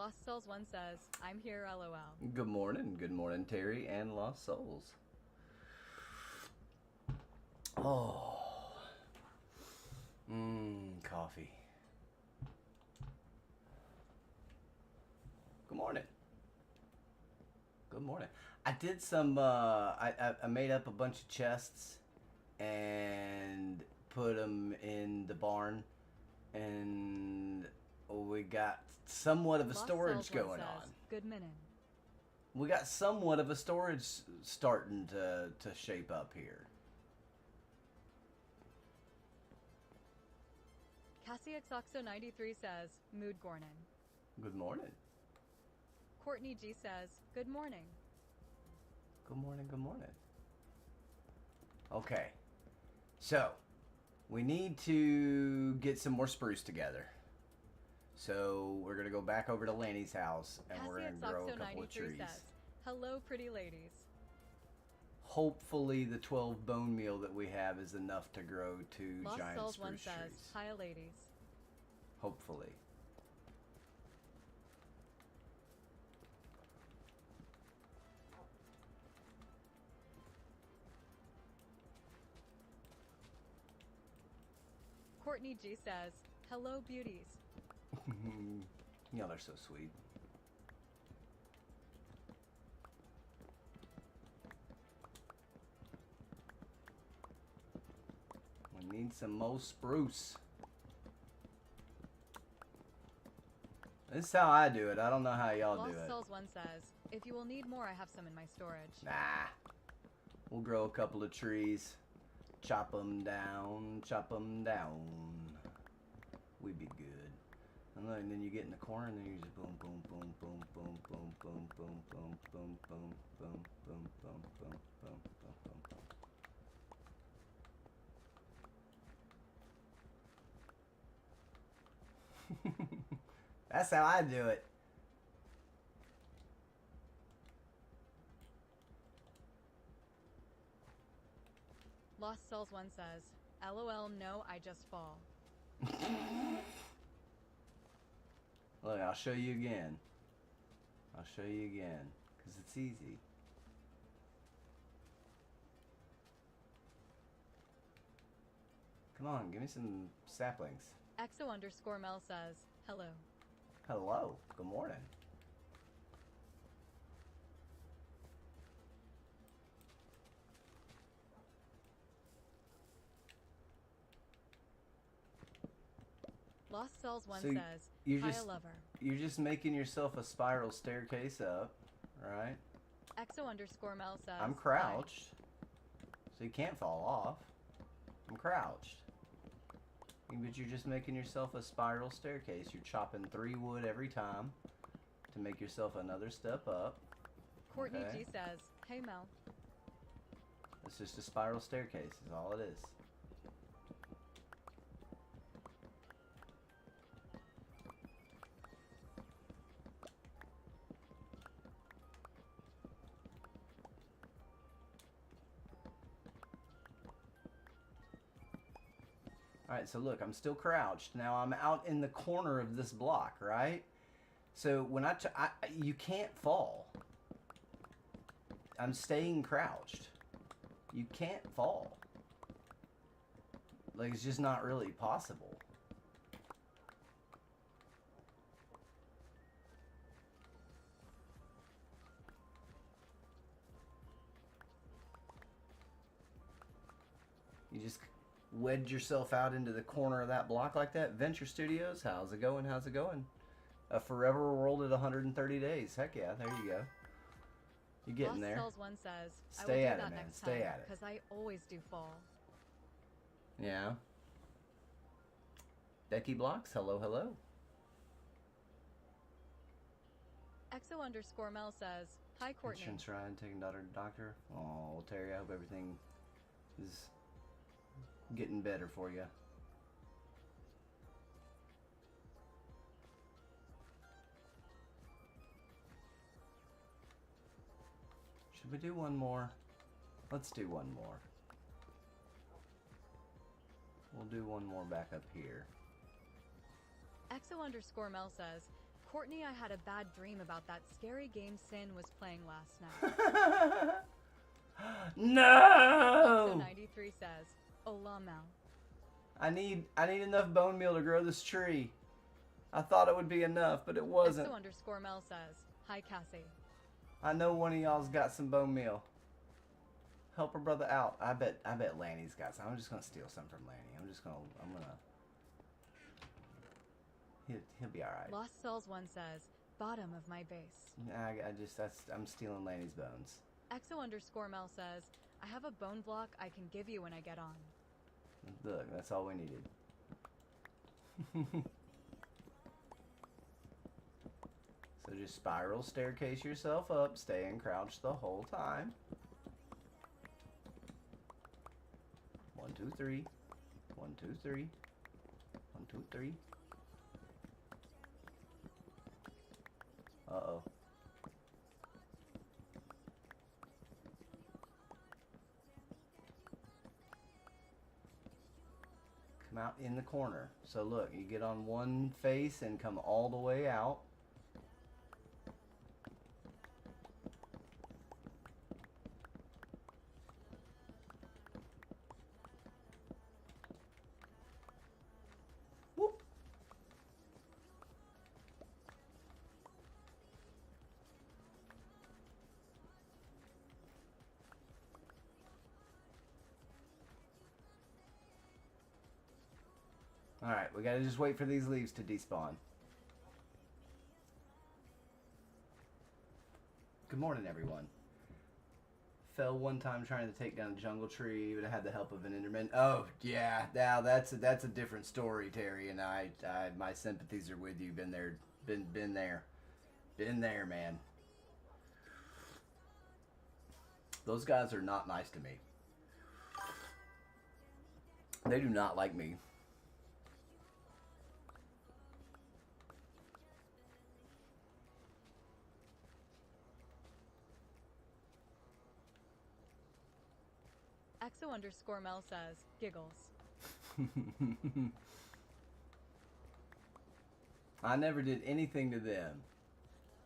Lost Souls 1 says, I'm here, lol. Good morning, Terry and Lost Souls. Oh, coffee. Good morning. Good morning. I did some. I made up a bunch of chests and put them in the barn, and we got somewhat of a Lost storage Souls 1 going says, on. Good minute. We got somewhat of a storage starting to shape up here. CassieXOxo93 says, Mood Gornin. Good morning. Courtney G says, Good morning. Good morning, good morning. Okay. So, we need to get some more spruce together. So, we're going to go back over to Lanny's house and we're going to grow a couple of trees. Says, Hello, pretty ladies. Hopefully the 12 bone meal that we have is enough to grow 2 Lost giant Souls spruce 1 says, trees. Hi, ladies. Hopefully. Courtney G says, Hello, beauties. Y'all are so sweet. We need some more spruce. This is how I do it. I don't know how y'all do Lost it. Souls 1 says, If you will need more, I have some in my storage. Nah. We'll grow a couple of trees. Chop them down. Chop them down. We'd be good. And then you get in the corner and then you just boom, boom, boom, boom, boom, boom, boom, boom, boom, boom, boom, boom, boom, boom, boom, boom, boom, boom. That's how I do it. Lost Souls 1 says, LOL, no, I just fall. Look, I'll show you again. I'll show you again. Because it's easy. Come on, give me some saplings. EXO_Mel says, Hello. Hello. Good morning. Lost Souls 1 So says, Hi, lover. You're just making yourself a spiral staircase up, right? EXO_Mel says, I'm crouched, so you can't fall off. I'm crouched. But you're just making yourself a spiral staircase. You're chopping 3 wood every time to make yourself another step up. Courtney Okay. G says, Hey, Mel. It's just a spiral staircase is all it is. Alright, so look, I'm still crouched. Now I'm out in the corner of this block, right? So when you can't fall. I'm staying crouched. You can't fall. Like, it's just not really possible. You just wedge yourself out into the corner of that block like that. Venture Studios, how's it going? How's it going? A forever world at 130 days. Heck yeah, there you go. You're getting there. Lost Souls 1 says, Stay I will at do it, that man. next Stay time, at it. because I always do fall. Yeah. Becky Blocks, hello, hello. EXO_Mel says, Hi, Courtney. Insurance ride, taking daughter to doctor. Oh, well, Terry, I hope everything is getting better for you. Should we do one more? Let's do one more. We'll do one more back up here. EXO_Mel says, Courtney, I had a bad dream about that scary game Sin was playing last night. No! 93 says, Hola, Mel. I need enough bone meal to grow this tree. I thought it would be enough, but it wasn't. Exo_Mel says, Hi, Cassie. I know one of y'all's got some bone meal. Help her brother out. I bet Lanny's got some. I'm just gonna steal some from Lanny. He'll be alright. Lost Cells 1 says, bottom of my base. I'm stealing Lanny's bones. Exo_Mel says, I have a bone block I can give you when I get on. Look, that's all we needed. So just spiral staircase yourself up, staying crouched the whole time. 1, 2, 3. 1, 2, 3. 1, 2, 3. Uh-oh. Come out in the corner. So look, you get on one face and come all the way out. Whoop. Alright, we gotta just wait for these leaves to despawn. Good morning, everyone. Fell one time trying to take down a jungle tree, but I had the help of an Enderman. Oh, yeah, now that's a different story, Terry, and I my sympathies are with you. Been there, been there, man. Those guys are not nice to me. They do not like me. Exo_Mel says, giggles. I never did anything to them.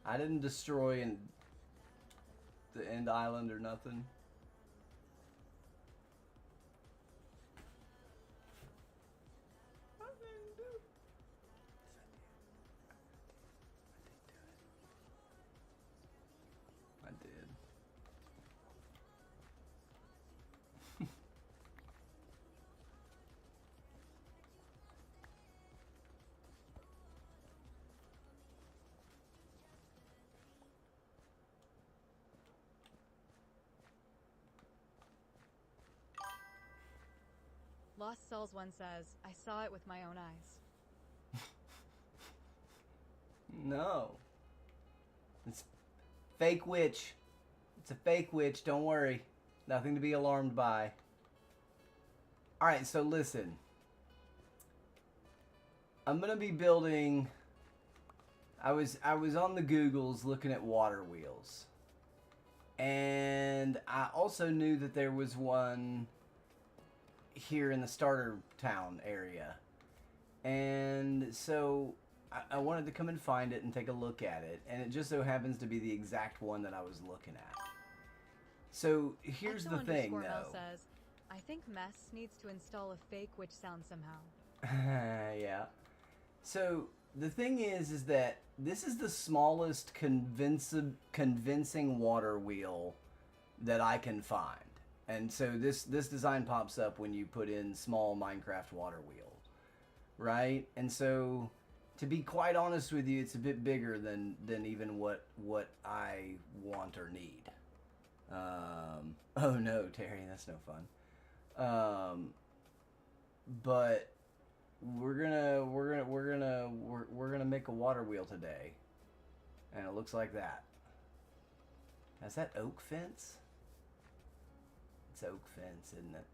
I didn't destroy the end island or nothing. I did. Lost Cells 1 says, I saw it with my own eyes. No. It's fake witch. It's a fake witch, don't worry. Nothing to be alarmed by. Alright, so listen. I'm gonna be building... I was on the Googles looking at water wheels. And I also knew that there was one here in the starter town area. And so I wanted to come and find it and take a look at it. And it just so happens to be the exact one that I was looking at. So here's the thing, though. Says, I think Mess needs to install a fake witch sound somehow. Yeah. So the thing is that this is the smallest convincing water wheel that I can find. And so this design pops up when you put in small Minecraft water wheel, right? And so, to be quite honest with you, it's a bit bigger than even what I want or need. Oh no, Terry, that's no fun. But we're gonna make a water wheel today, and it looks like that. Is that oak fence? It's oak fence, isn't it?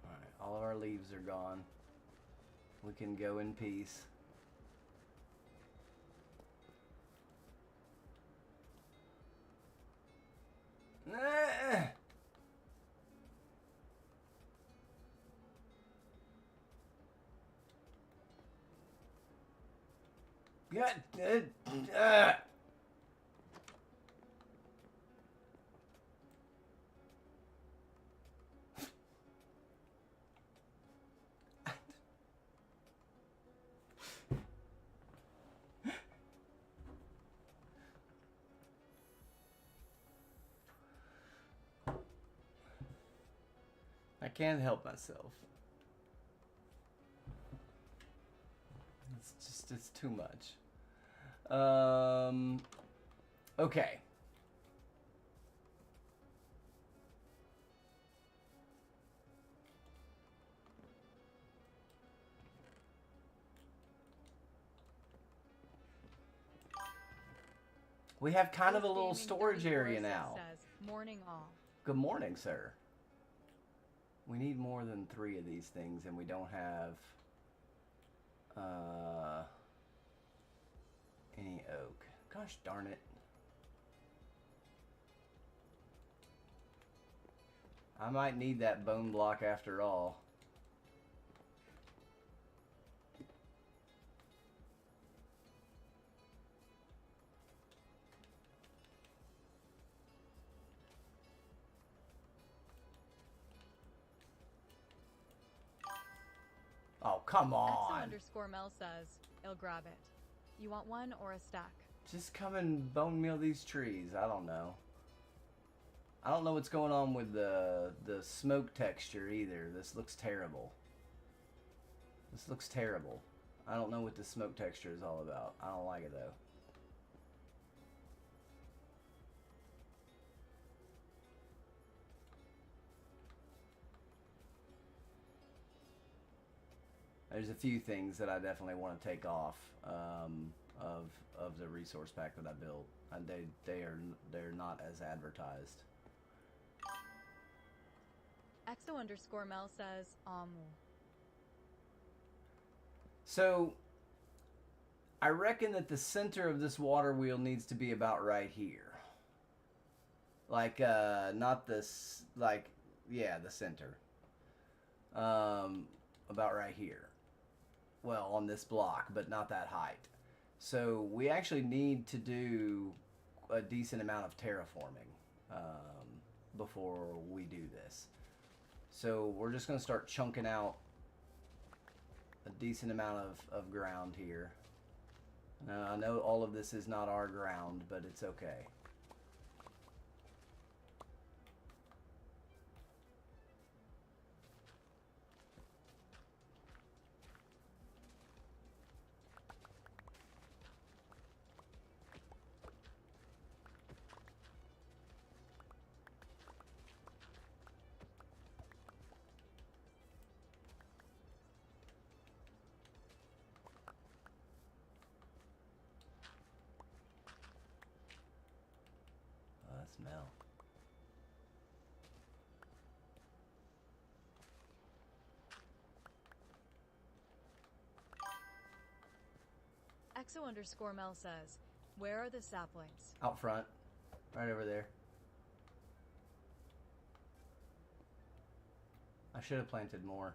Alright, all of our leaves are gone. We can go in peace. God. I can't help myself. It's too much. Okay. We have kind of a little storage area now. Says, morning all. Good morning, sir. We need more than 3 of these things, and we don't have any oak. Gosh darn it. I might need that bone block after all. Oh, come on. Exo_Mel says, he'll grab it. You want one or a stack? Just come and bone meal these trees. I don't know. I don't know what's going on with the smoke texture either. This looks terrible. This looks terrible. I don't know what the smoke texture is all about. I don't like it though. There's a few things that I definitely want to take off of the resource pack that I built. They're not as advertised. Exo_Mel says, So I reckon that the center of this water wheel needs to be about right here. Like not this, like, yeah, the center. About right here. Well, on this block, but not that height. So we actually need to do a decent amount of terraforming before we do this. So we're just going to start chunking out a decent amount of ground here. Now, I know all of this is not our ground, but it's okay. Smell. Exo_Mel says, where are the saplings? Out front. Right over there. I should have planted more.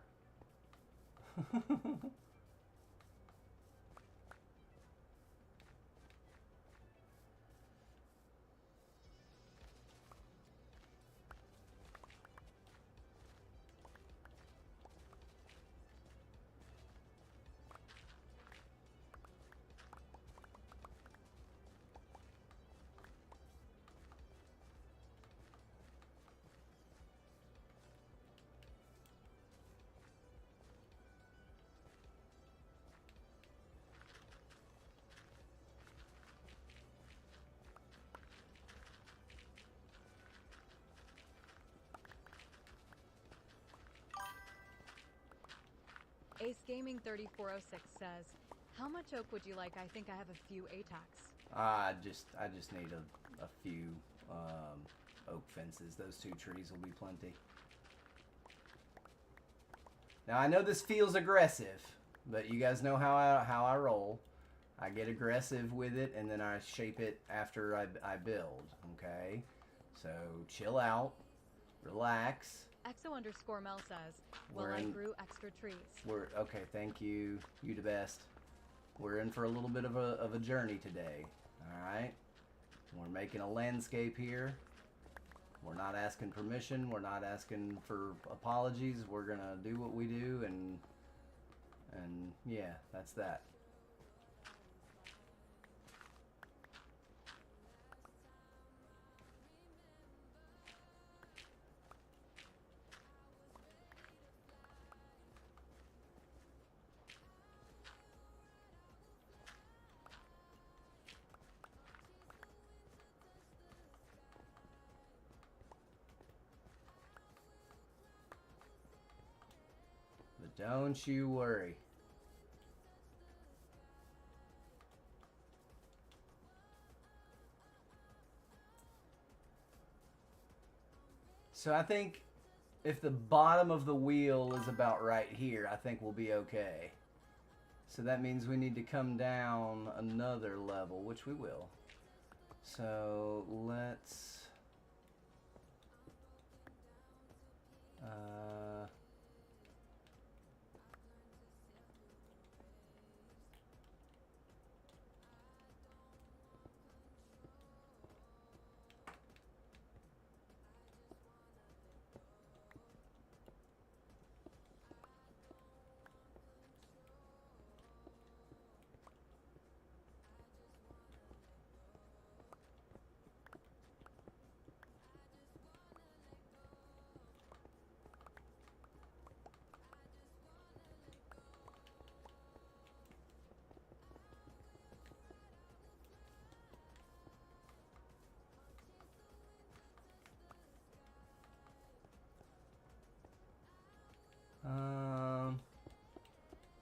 Ace Gaming 3406 says, how much oak would you like? I think I have a few ATACs. I just need a few oak fences. Those 2 trees will be plenty. Now I know this feels aggressive, but you guys know how I roll. I get aggressive with it, and then I shape it after I build. Okay, so chill out, relax. Exo_Mel says, well, I grew extra trees. Okay, thank you. You the best. We're in for a little bit of a journey today. Alright? We're making a landscape here. We're not asking permission. We're not asking for apologies. We're gonna do what we do, and yeah, that's that. But don't you worry. So I think if the bottom of the wheel is about right here, I think we'll be okay. So that means we need to come down another level, which we will. So let's...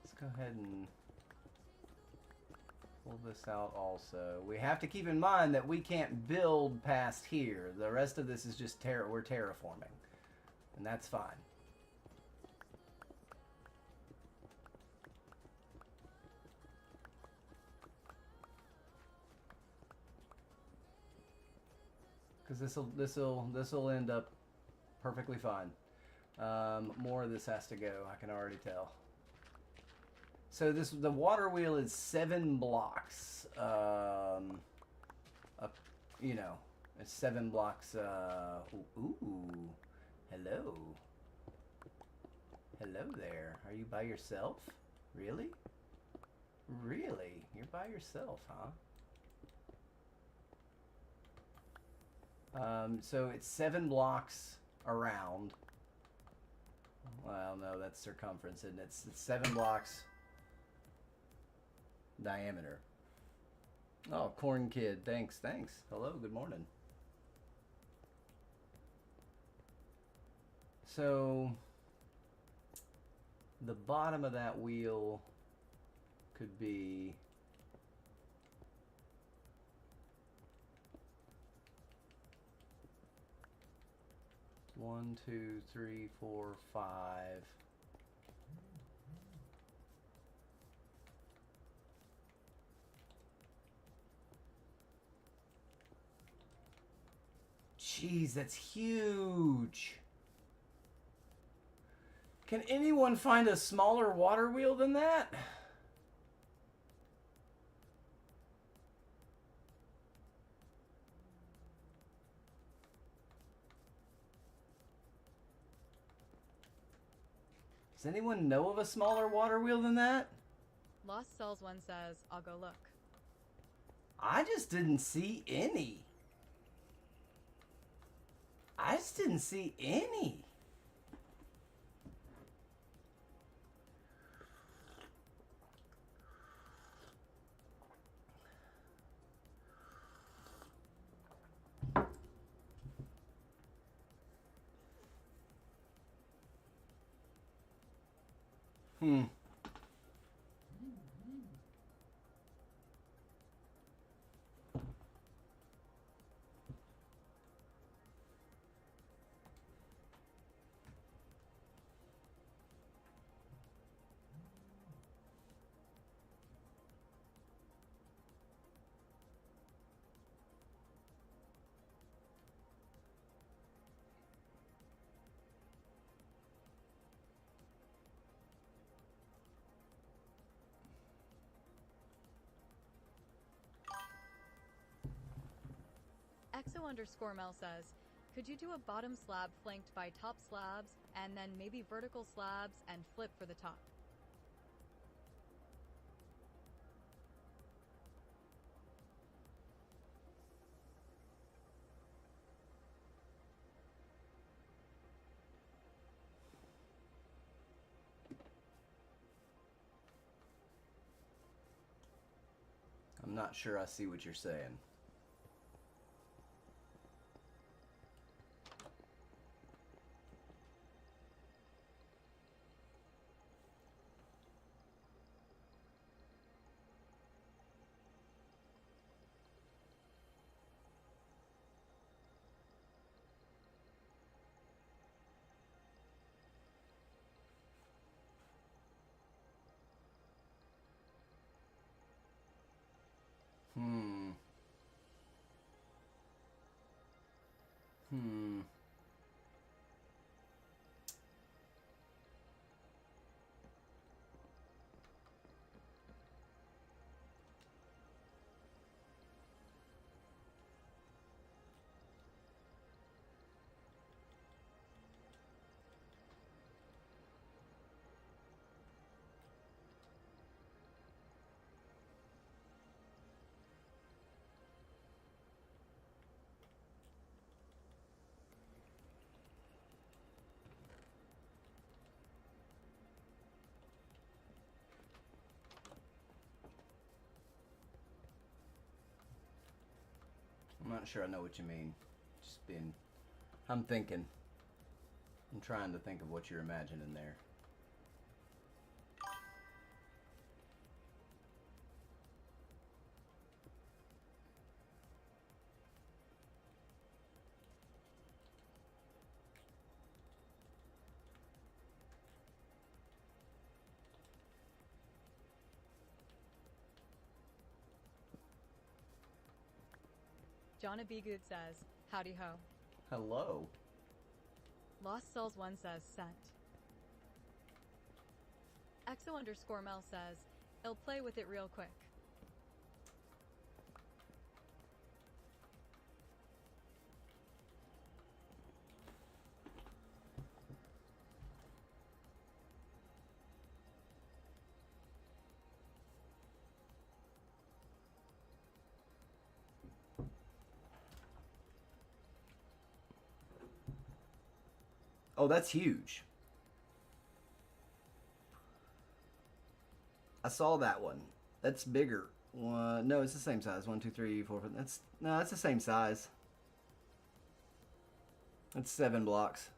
let's go ahead and pull this out also. We have to keep in mind that we can't build past here. The rest of this is just we're terraforming. And that's fine. Because this'll end up perfectly fine. More of this has to go, I can already tell. So the water wheel is 7 blocks. You know, it's 7 blocks. Ooh, hello. Hello there. Are you by yourself? Really? Really? You're by yourself, huh? So it's 7 blocks around. Well, no, that's circumference, and it's 7 blocks diameter. Oh, Corn Kid, thanks. Hello, good morning. So the bottom of that wheel could be one, two, three, four, 5. Jeez, that's huge. Can anyone find a smaller water wheel than that? Does anyone know of a smaller water wheel than that? Lost Cells one says, I'll go look. I just didn't see any. I just didn't see any. Exo_Mel says, could you do a bottom slab flanked by top slabs and then maybe vertical slabs and flip for the top? I'm not sure I see what you're saying. Hmm. Hmm. I'm not sure I know what you mean. Just being... I'm thinking. I'm trying to think of what you're imagining there. Jonna B. Good says, howdy ho. Hello. Lost Souls 1 says, sent. Exo_Mel says, I'll play with it real quick. Oh, that's huge. I saw that one. That's bigger. No, it's the same size. 1, 2, 3, 4, 5. That's the same size. That's 7 blocks.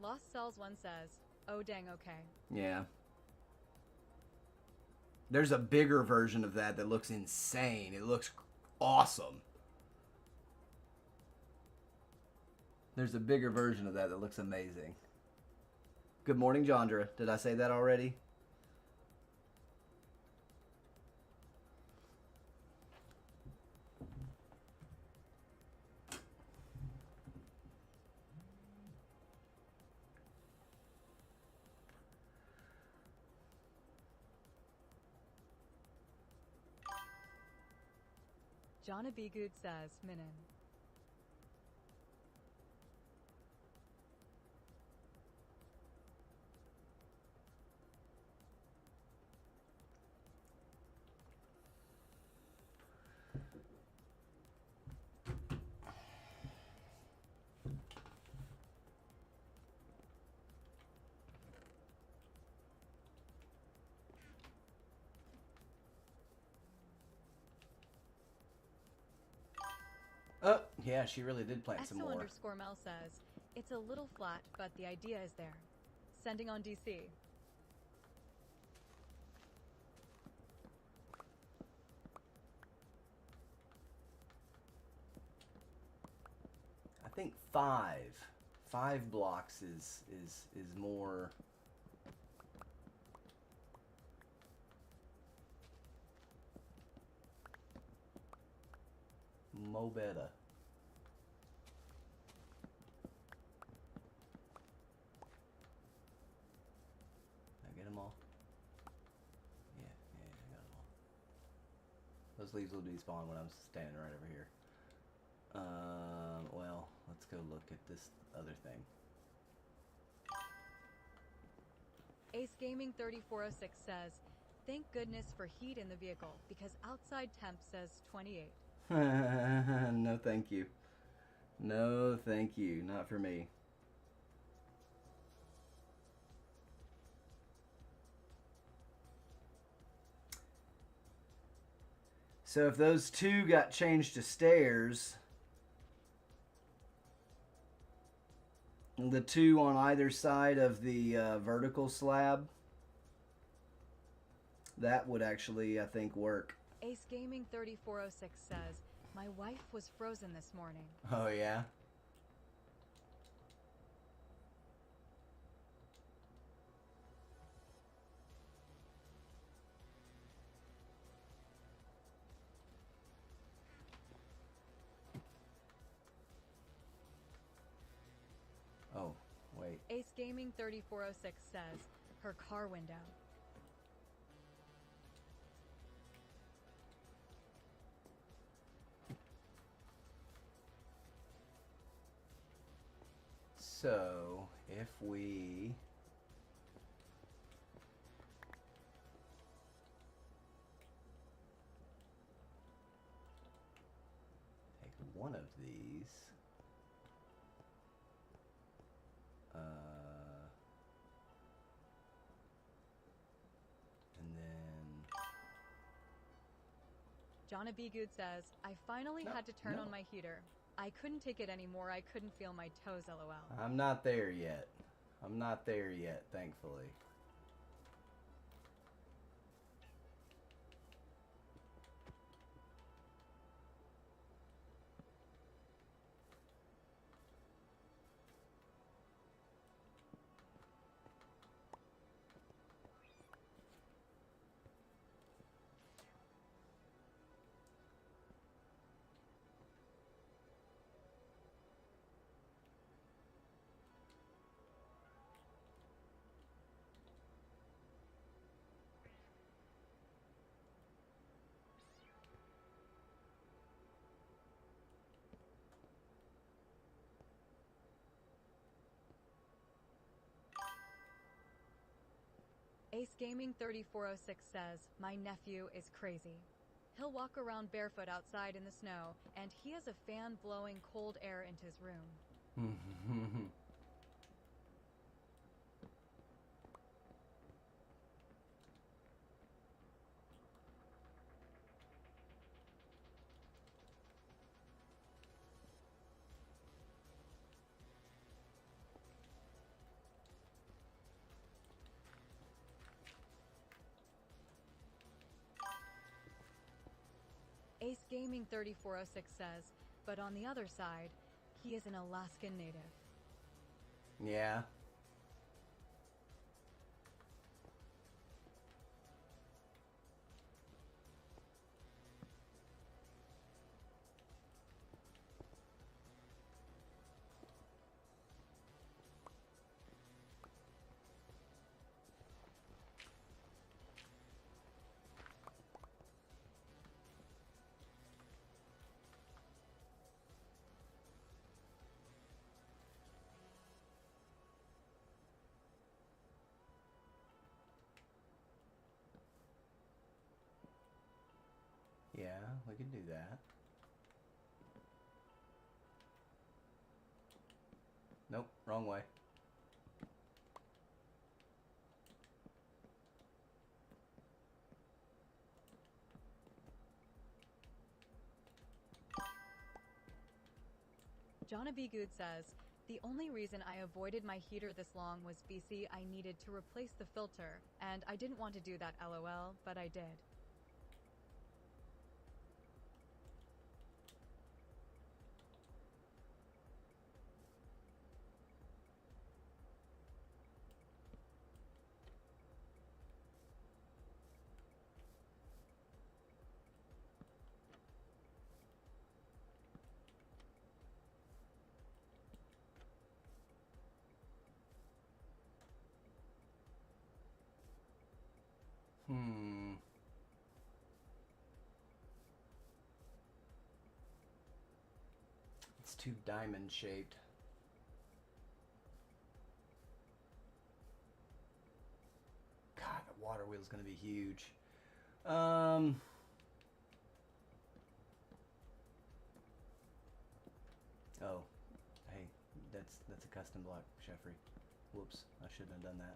Lost Cells 1 says, oh dang, okay. Yeah. There's a bigger version of that looks insane. It looks awesome. There's a bigger version of that looks amazing. Good morning, Jandra. Did I say that already? Jonna B. Good says, Minin. Oh, yeah, she really did plant some more. Exo_Mel says, it's a little flat, but the idea is there. Sending on DC. I think 5. 5 blocks is more. Mo better. I get them all? Yeah, I got them all. those leaves will despawn when I'm standing right over here. Well, let's go look at this other thing. Ace Gaming 3406 says, thank goodness for heat in the vehicle because outside temp says 28. No, thank you. No, thank you. Not for me. So if those two got changed to stairs, the two on either side of the vertical slab, that would actually, I think, work. Ace Gaming 3406 says, my wife was frozen this morning. Oh, yeah? Oh, wait. Ace Gaming 3406 says, her car window. So, if we take one of these, and then Jonna B. Good says, I finally had to turn on my heater. I couldn't take it anymore. I couldn't feel my toes, lol. I'm not there yet. I'm not there yet, thankfully. Ace Gaming 3406 says, my nephew is crazy. He'll walk around barefoot outside in the snow, and he has a fan blowing cold air into his room. Ace Gaming 3406 says, but on the other side, he is an Alaskan native. Yeah. Yeah, we can do that. Nope, wrong way. Jonna B. Good says, the only reason I avoided my heater this long was BC I needed to replace the filter, and I didn't want to do that lol, but I did. Hmm. too diamond shaped. God, the water wheel's gonna be huge. Oh, hey, that's a custom block, Jeffrey. Whoops, I shouldn't have done that.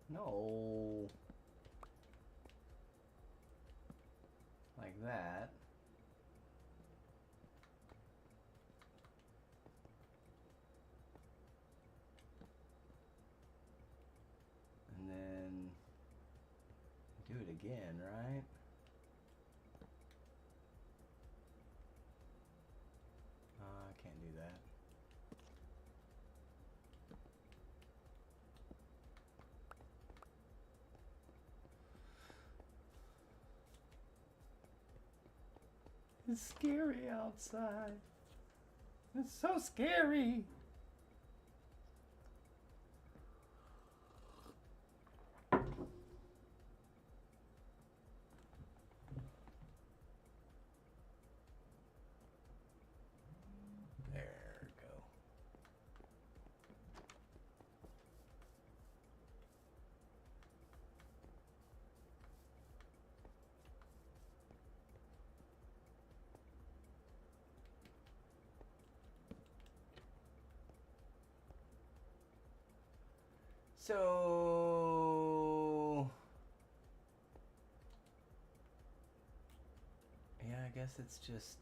No. Like that. And then do it again, right? I can't do that. It's scary outside. It's so scary. There we go. So, yeah, I guess it's just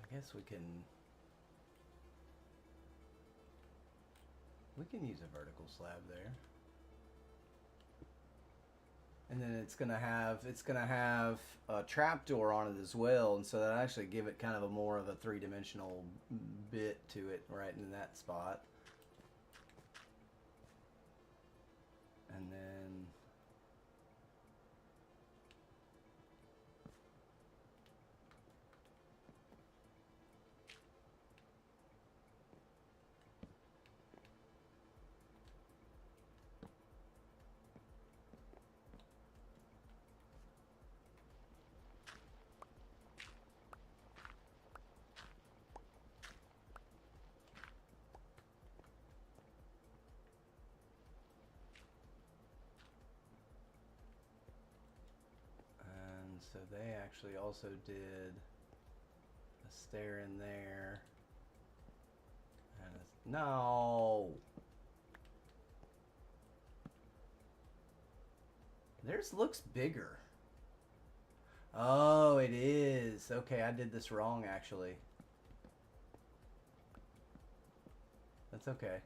I guess we can use a vertical slab there. And then it's gonna have a trapdoor on it as well, and so that actually give it kind of a more of a three-dimensional bit to it right in that spot. And then so they actually also did a stair in there. And no! Theirs looks bigger. Oh, it is. Okay, I did this wrong actually. That's okay.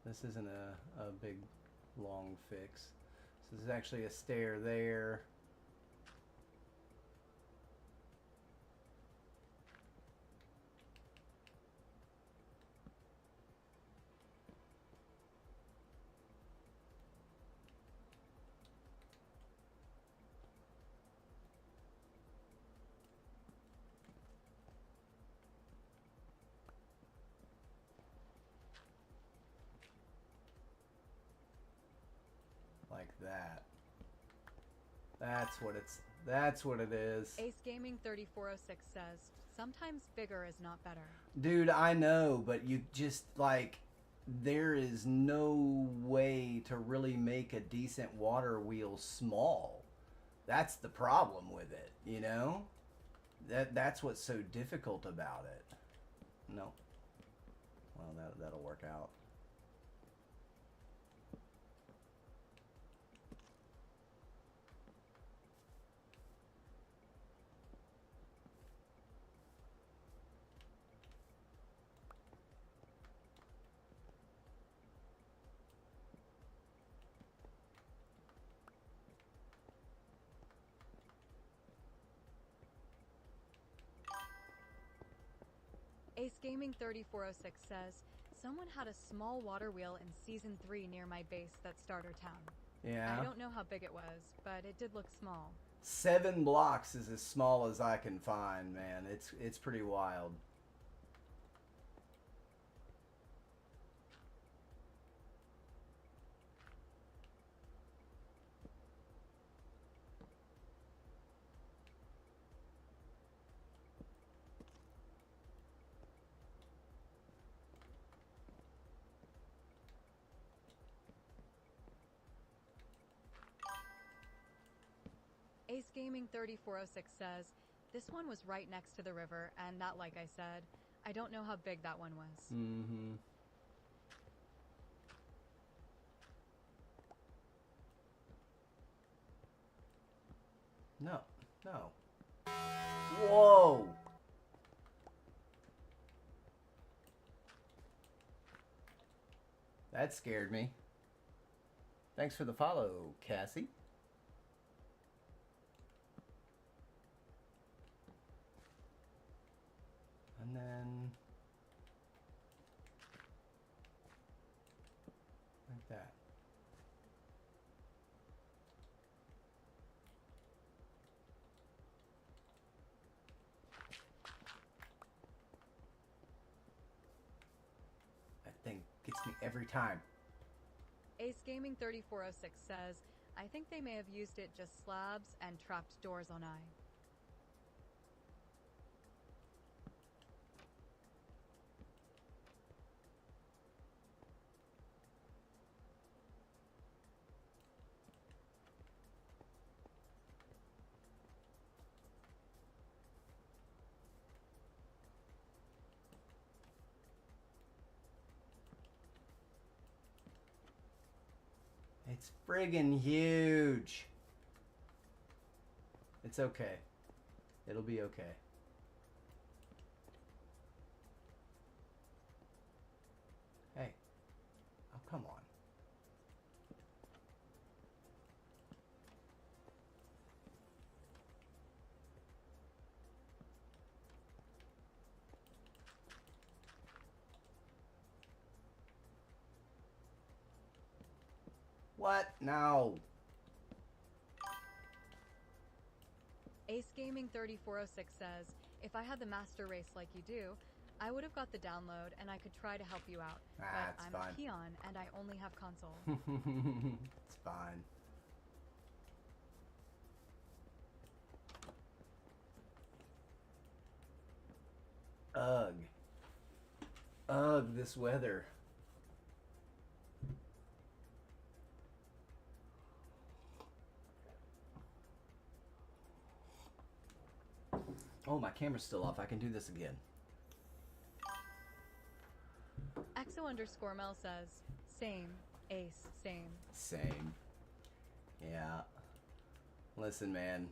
This isn't a big long fix. So this is actually a stair there. like that. That's what it is. Ace Gaming 3406 says, sometimes bigger is not better. Dude, I know, but you just, like, there is no way to really make a decent water wheel small. That's the problem with it, you know? That's what's so difficult about it. No. Well, that'll work out. Ace Gaming 3406 says, someone had a small water wheel in Season 3 near my base that starter town. Yeah. I don't know how big it was, but it did look small. 7 blocks is as small as I can find, man. It's pretty wild. Ace Gaming 3406 says, this one was right next to the river, and that, like I said, I don't know how big that one was. Mm-hmm. No. No. Whoa! That scared me. Thanks for the follow, Cassie. And then like that. That thing gets me every time. Ace Gaming 3406 says, I think they may have used it just slabs and trapped doors on eye. It's friggin' huge. It's okay. It'll be okay. Hey. Oh, come on. What? No. Ace Gaming 3406 says, if I had the master race like you do, I would have got the download and I could try to help you out. But That's I'm fine. a peon and I only have console. It's fine. Ugh. Ugh, this weather. Oh, my camera's still off. I can do this again. Exo_Mel says, same. Ace, same. Same. Yeah. Listen, man.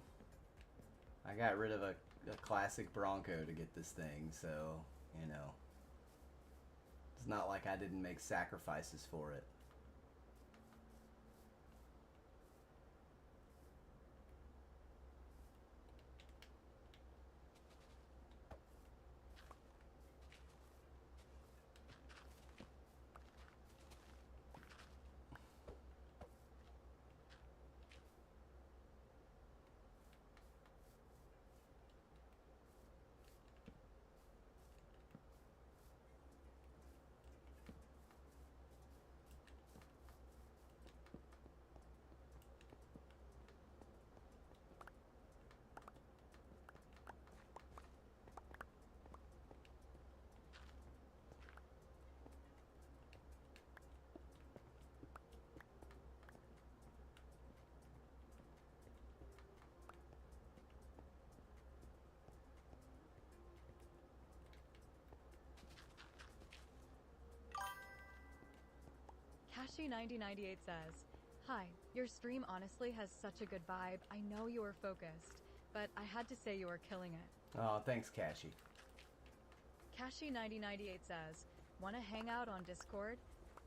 I got rid of a classic Bronco to get this thing, so, you know. It's not like I didn't make sacrifices for it. Kashi9098 says, "Hi, your stream honestly has such a good vibe. I know you are focused, but I had to say you are killing it." Oh, thanks, Kashi. Kashi9098 says, "Wanna hang out on Discord?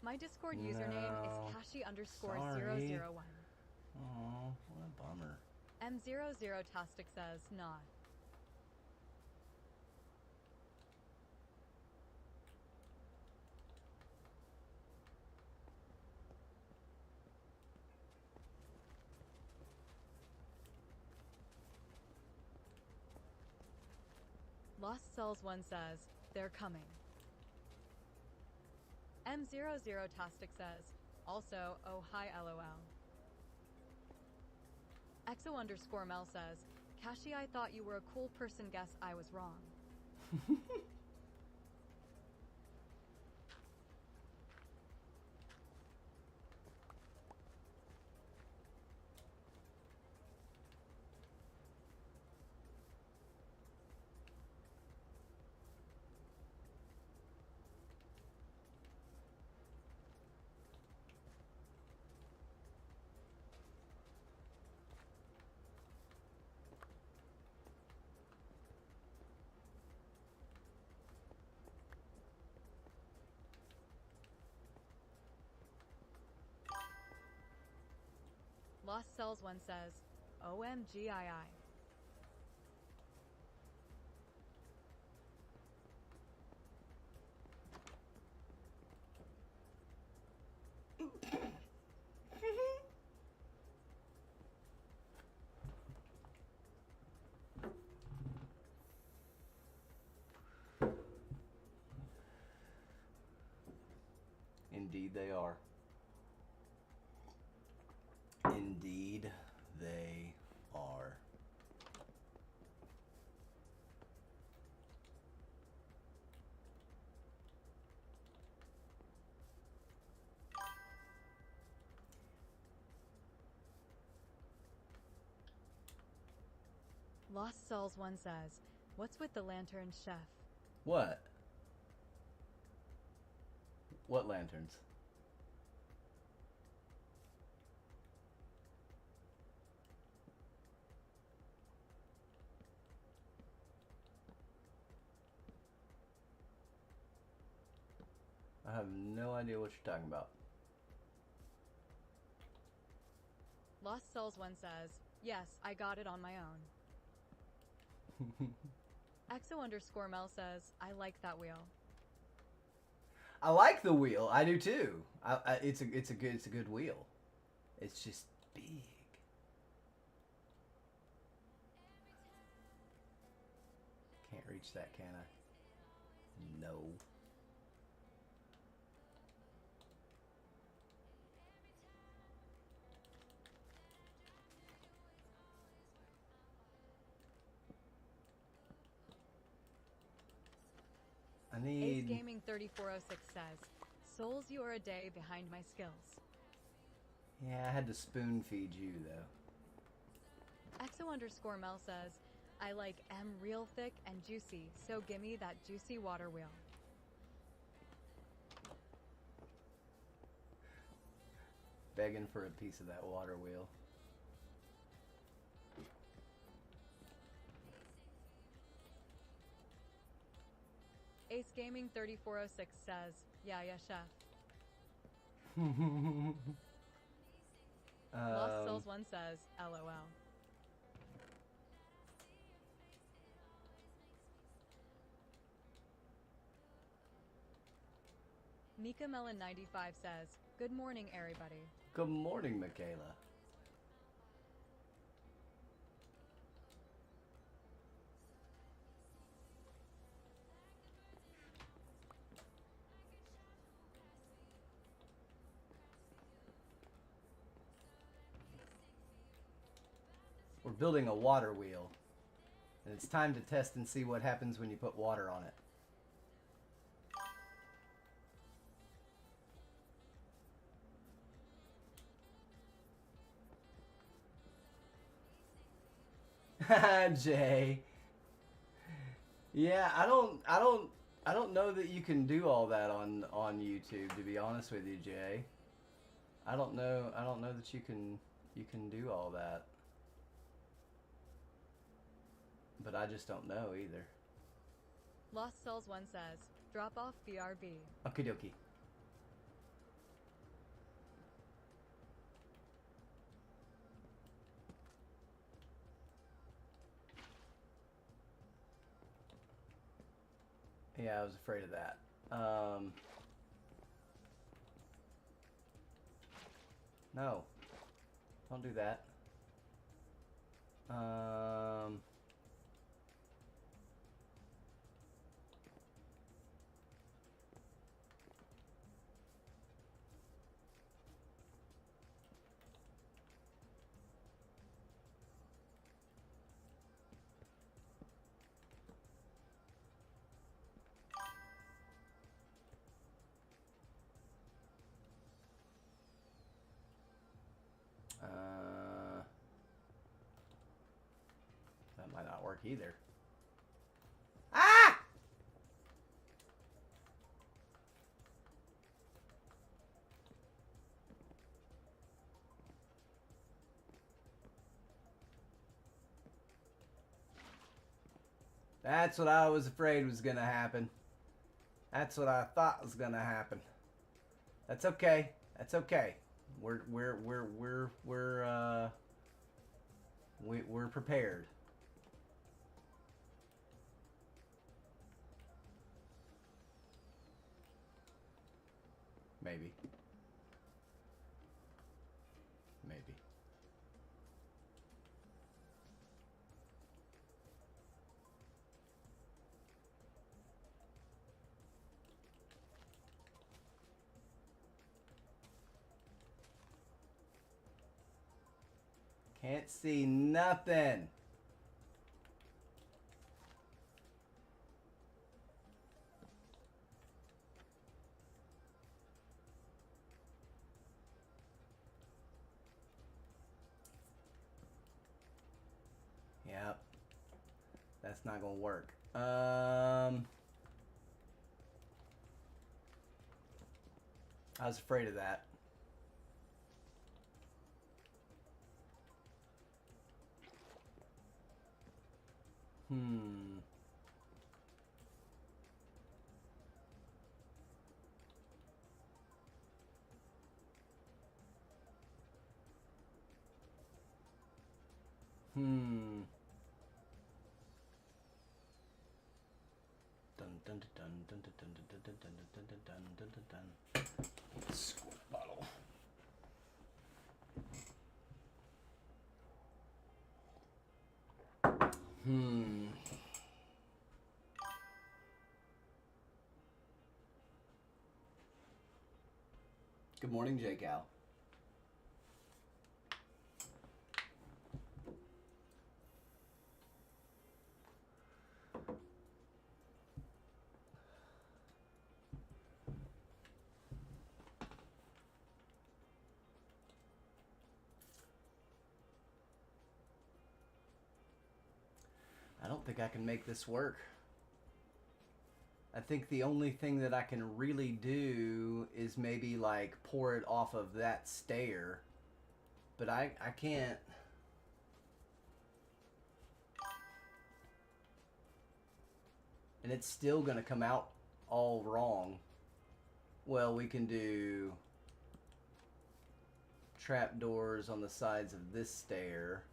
My Discord username is Kashi_001. Oh, what a bummer. M00tastic says, "Nah." Lost Cells 1 says, "They're coming." M00tastic says, "Also, oh hi LOL." EXO_Mel says, "Kashi, I thought you were a cool person. Guess I was wrong." Lost Cells 1 says, "OMGII." Indeed they are. Indeed they are. Lost Cells 1 says, "What's with the lantern, chef?" What? What lanterns? I have no idea what you're talking about. Lost Cells 1 says, "Yes, I got it on my own." EXO_Mel says, "I like that wheel." I like the wheel. I do too. It's a good wheel. It's just big. Can't reach that, can I? No. I need... Ace Gaming 3406 says, "Souls, you are a day behind my skills." Yeah, I had to spoon feed you though. EXO_Mel says, "I like M real thick and juicy, so gimme that juicy water wheel." Begging for a piece of that water wheel. Ace Gaming 3406 says, "Yeah, chef." Lost Cells 1 says, "LOL." Mika Melon 95 says, "Good morning, everybody." Good morning, Michaela. We're building a water wheel. And it's time to test and see what happens when you put water on it. Jay. Yeah, I don't know that you can do all that on YouTube, to be honest with you, Jay. I don't know that you can do all that. But I just don't know either. Lost Cells 1 says, drop off BRB. Okie dokie. Yeah, I was afraid of that. No. Don't do that. That might not work either. Ah! That's what I was afraid was gonna happen. That's what I thought was gonna happen. That's okay. That's okay. We're prepared. Maybe. Maybe. Can't see nothing. Yep. That's not gonna work. I was afraid of that. Dun dun dun dun dun dun dun dun dun dun dun dun dun dun. Squirt bottle. Good morning, Jake Al. I don't think I can make this work. I think the only thing that I can really do is maybe like pour it off of that stair. But I can't. And it's still gonna come out all wrong. Well, we can do trapdoors on the sides of this stair.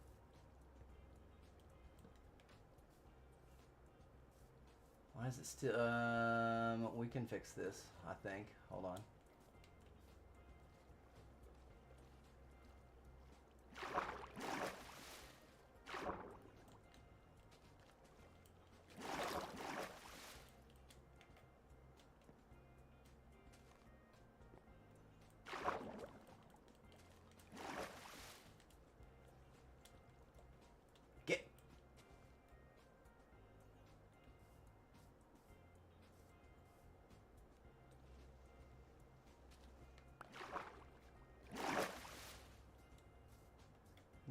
Why is it still... we can fix this, I think. Hold on. Get.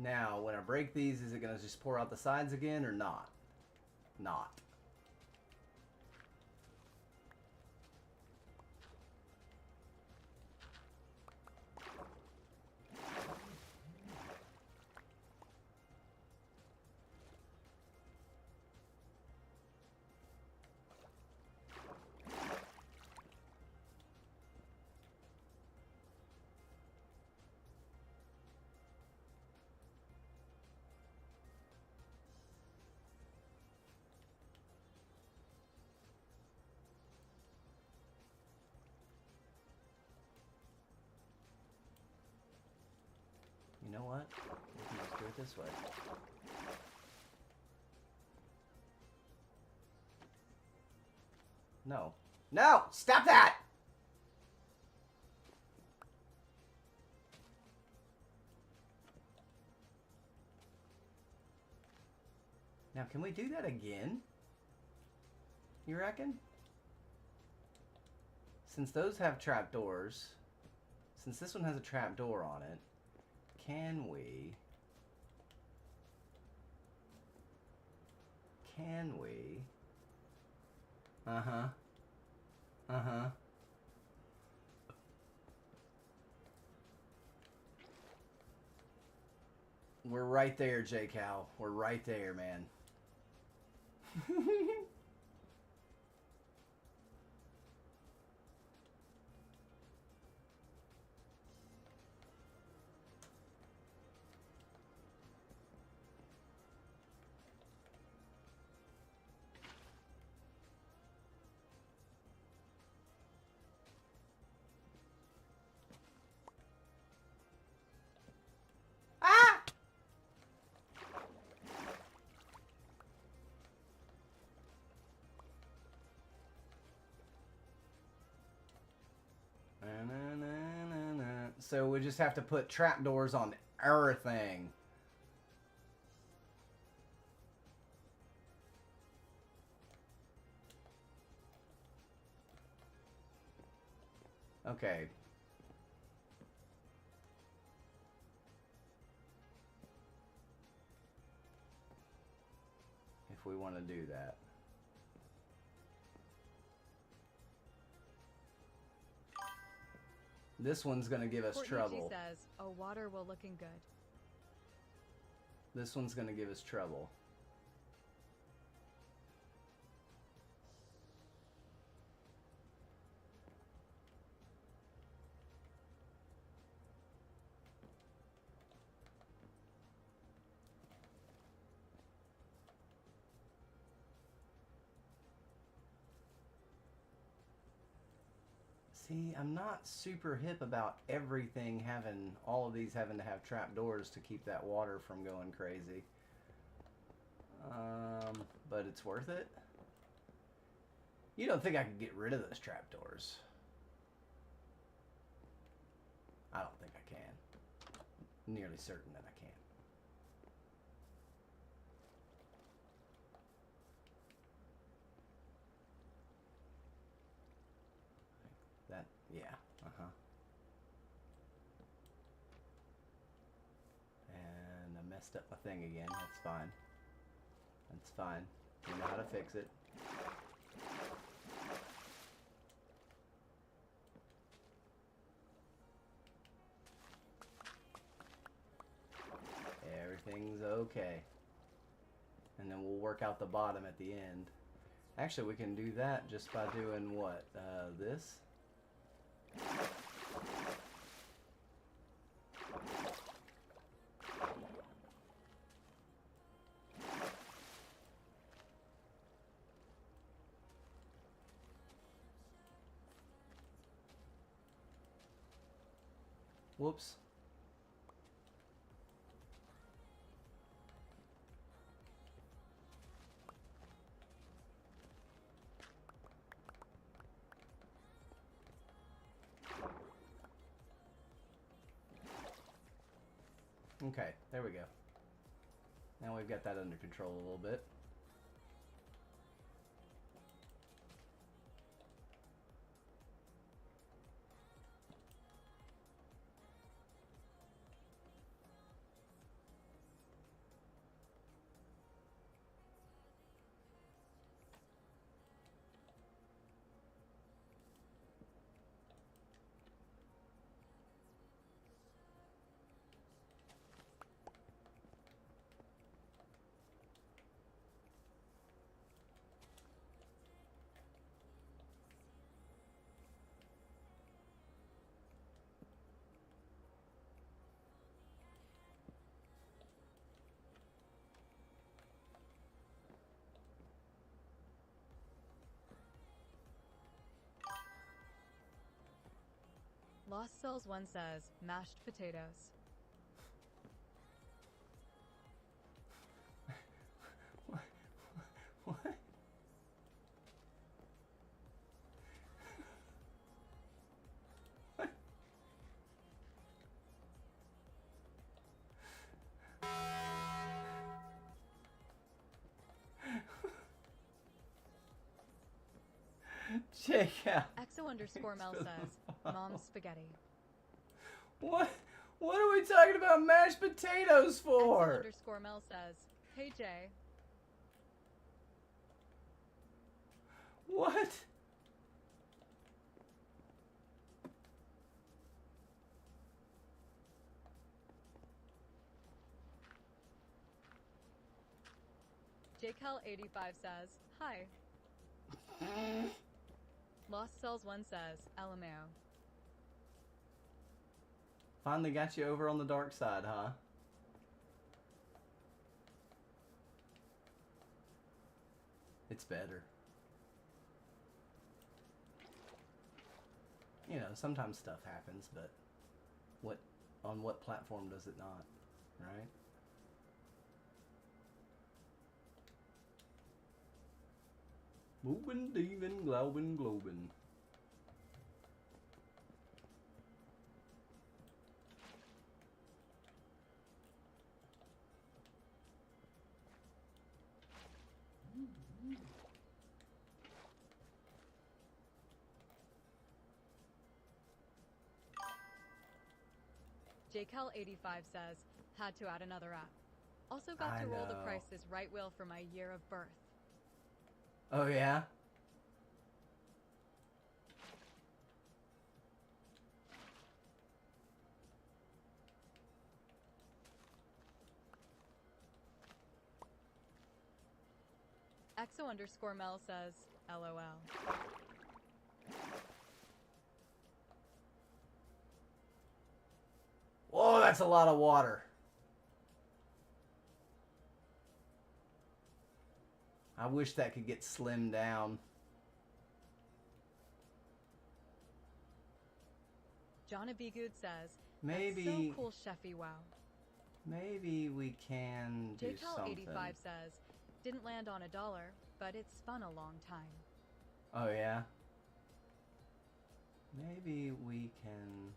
Now, when I break these, is it going to just pour out the sides again or not? Not. You know what? We can just do it this way. No. No! Stop that! Now, can we do that again? You reckon? Since those have trapdoors, since this one has a trapdoor on it, can we... Uh-huh. Uh-huh. We're right there, J-Cow. We're right there, man. Ah! So we just have to put trapdoors on everything. Okay. If we want to do that. This one's going to give us trouble. says, "Oh, water will looking good." This one's going to give us trouble. See, I'm not super hip about everything having, all of these having to have trapdoors to keep that water from going crazy. But it's worth it. You don't think I could get rid of those trapdoors? I don't think I can. I'm nearly certain that I can. That, yeah, uh-huh. And I messed up my thing again. That's fine. That's fine. You know how to fix it. Everything's okay. And then we'll work out the bottom at the end. Actually, we can do that just by doing what? This? Whoops. Okay, there we go. Now we've got that under control a little bit. Lost Cells 1 says, mashed potatoes. Check out. Exo_Mel says, Mom's spaghetti. What? What are we talking about mashed potatoes for? Exo_Mel says, hey Jay. What? JCal85 says, hi. Lost Cells 1 says, LMAO. Finally got you over on the dark side, huh? It's better. You know, sometimes stuff happens, but on what platform does it not, right? Moving, diving, globin, globin. JCal85 says, had to add another app. Also got to roll the prices right wheel for my year of birth. Oh yeah? Exo_Mel says, LOL. Whoa, that's a lot of water. I wish that could get slimmed down. Jonna B. Good says, Maybe. that's so cool, Chefy, wow. Maybe we can do something. JCal85 says, didn't land on $1, but it's spun a long time. Oh yeah? Maybe we can...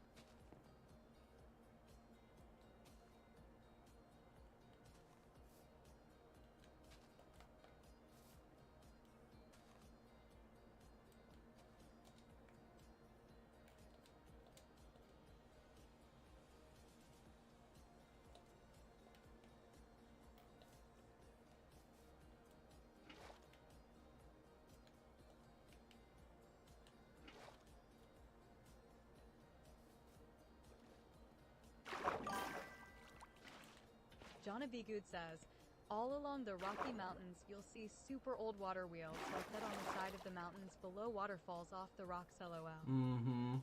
Jonna B. Good says, all along the Rocky Mountains, you'll see super old water wheels like that on the side of the mountains below waterfalls off the rocks, LOL. Mm-hmm.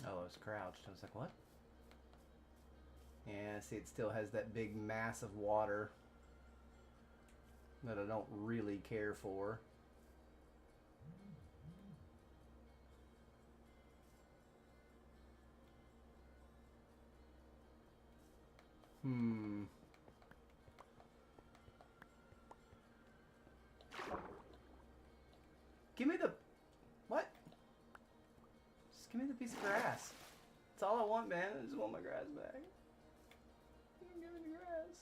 Oh, it's crouched. I was like, what? Yeah, see, it still has that big mass of water that I don't really care for. Give me the... What? Just give me the piece of grass. That's all I want, man. I just want my grass back. Give me the grass.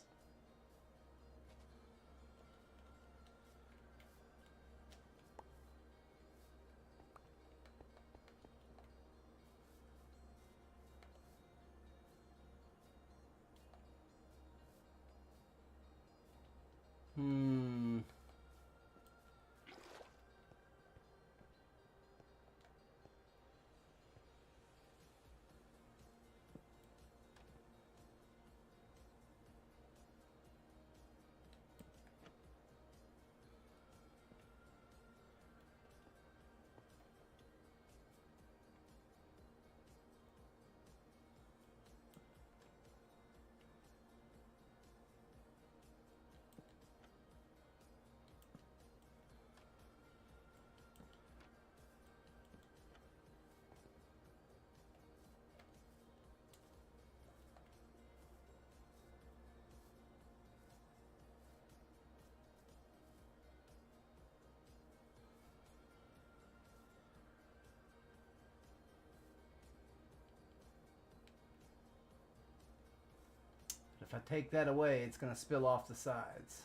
if I take that away, it's going to spill off the sides.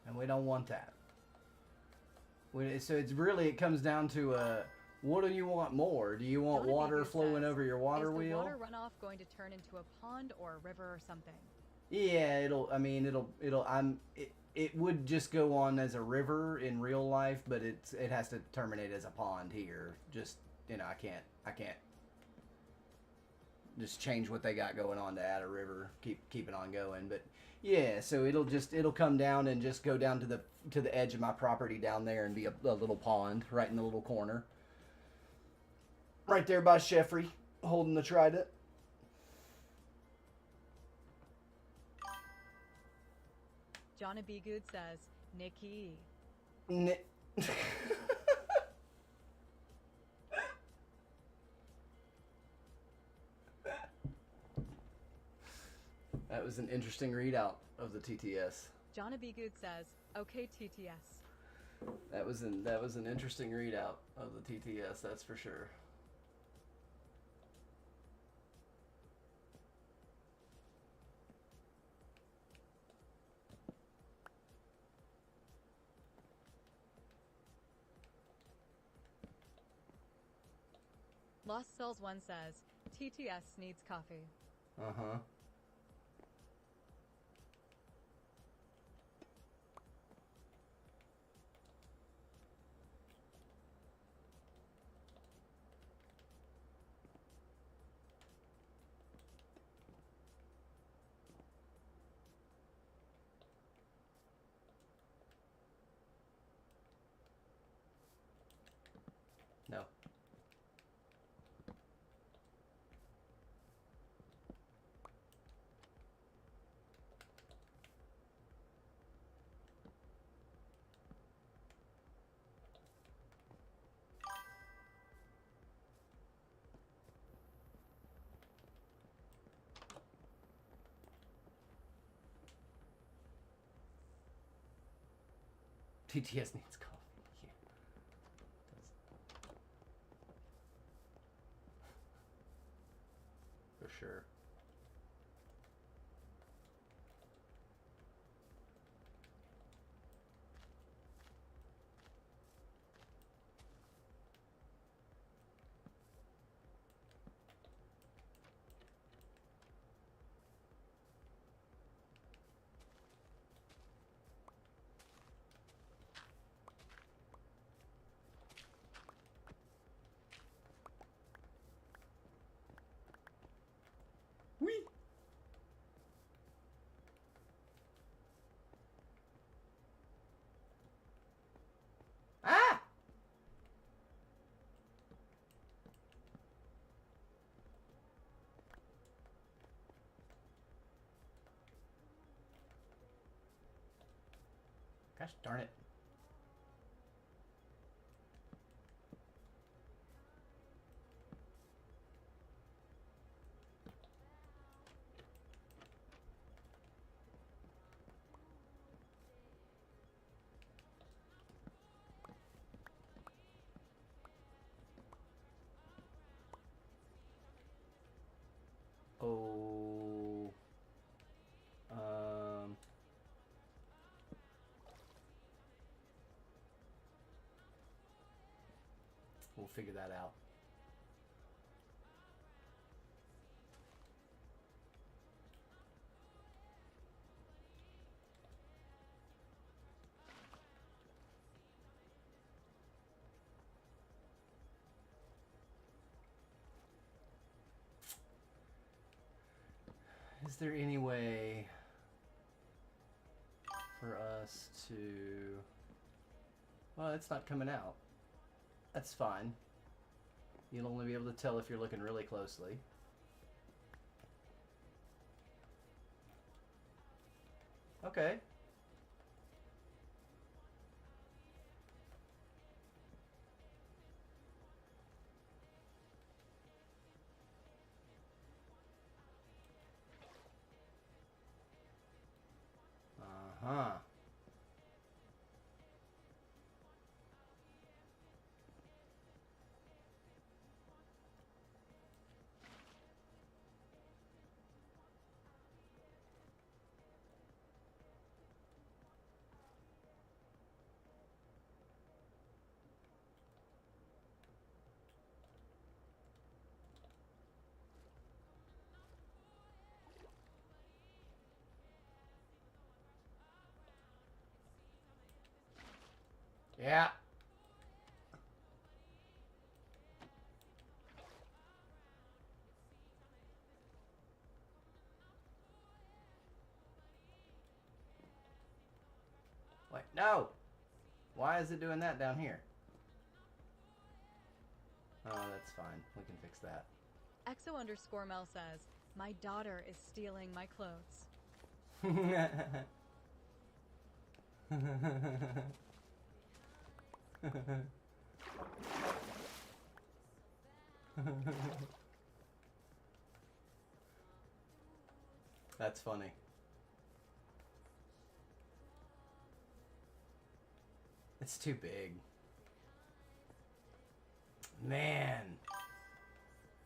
And we don't want that. So it's really, it comes down to what do you want more? Do you want water flowing over your water wheel? Is the water runoff going to turn into a pond or a river or something? Yeah, it would just go on as a river in real life, but it has to terminate as a pond here. Just, I can't just change what they got going on to add a river, keep it on going. But yeah, so it'll come down and just go down to the edge of my property down there and be a little pond right in the little corner. Right there by Sheffrey, holding the trident. Johnny B. Good says, Nikki. That was an interesting readout of the TTS. Johnny B. Good says, okay, TTS. That was an interesting readout of the TTS, that's for sure. Lost Cells 1 says, TTS needs coffee. Uh-huh. No. TTS needs coffee. Yeah. For sure. Whee! Ah! Gosh darn it. Oh. We'll figure that out. Is there any way for us to... Well, it's not coming out. That's fine. You'll only be able to tell if you're looking really closely. Okay. Uh-huh. Yeah. Wait, no! Why is it doing that down here? Oh, that's fine. We can fix that. Exo_Mel says, my daughter is stealing my clothes. That's funny. It's too big. Man.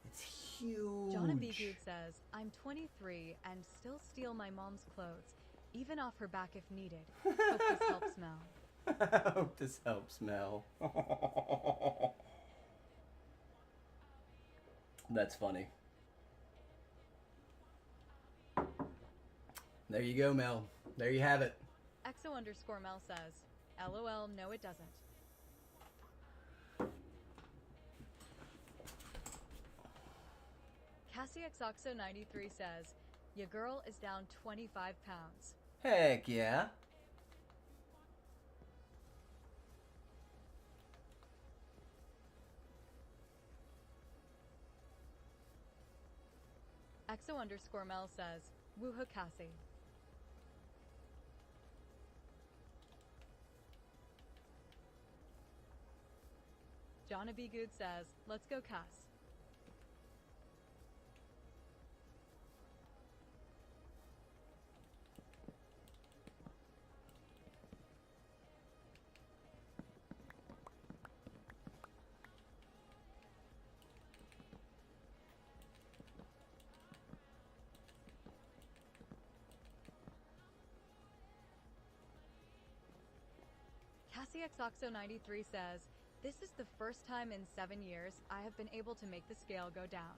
It's huge. John B. Good says, I'm 23 and still steal my mom's clothes, even off her back if needed. Hope this helps Mel. I hope this helps Mel. That's funny. There you go, Mel. There you have it. Exo_Mel says, LOL, no it doesn't. CassieXOxo93 says, your girl is down 25 pounds. Heck yeah. Exo_Mel says, woohoo Cassie. John B. Good says, let's go Cass. CassieXOxo93 says, this is the first time in 7 years I have been able to make the scale go down.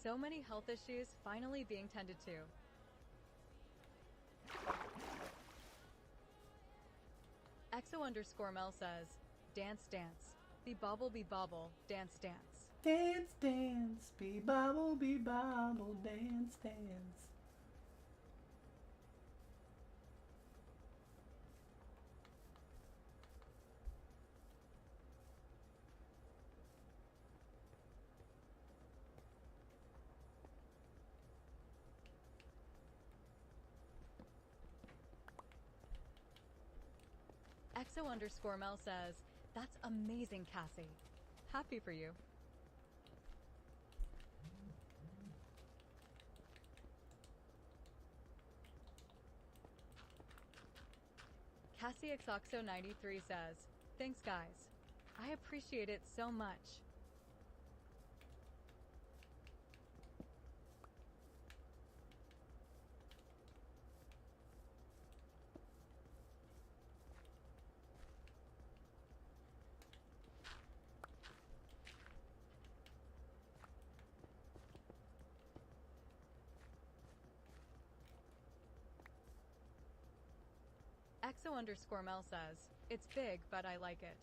So many health issues finally being tended to. Exo_Mel says, dance, dance. Be bobble, dance, dance. Dance, dance, be bobble, dance, dance. Exo_Mel says, that's amazing, Cassie. Happy for you. CassieXOxo93 says, thanks guys. I appreciate it so much. Exo_Mel says, it's big, but I like it.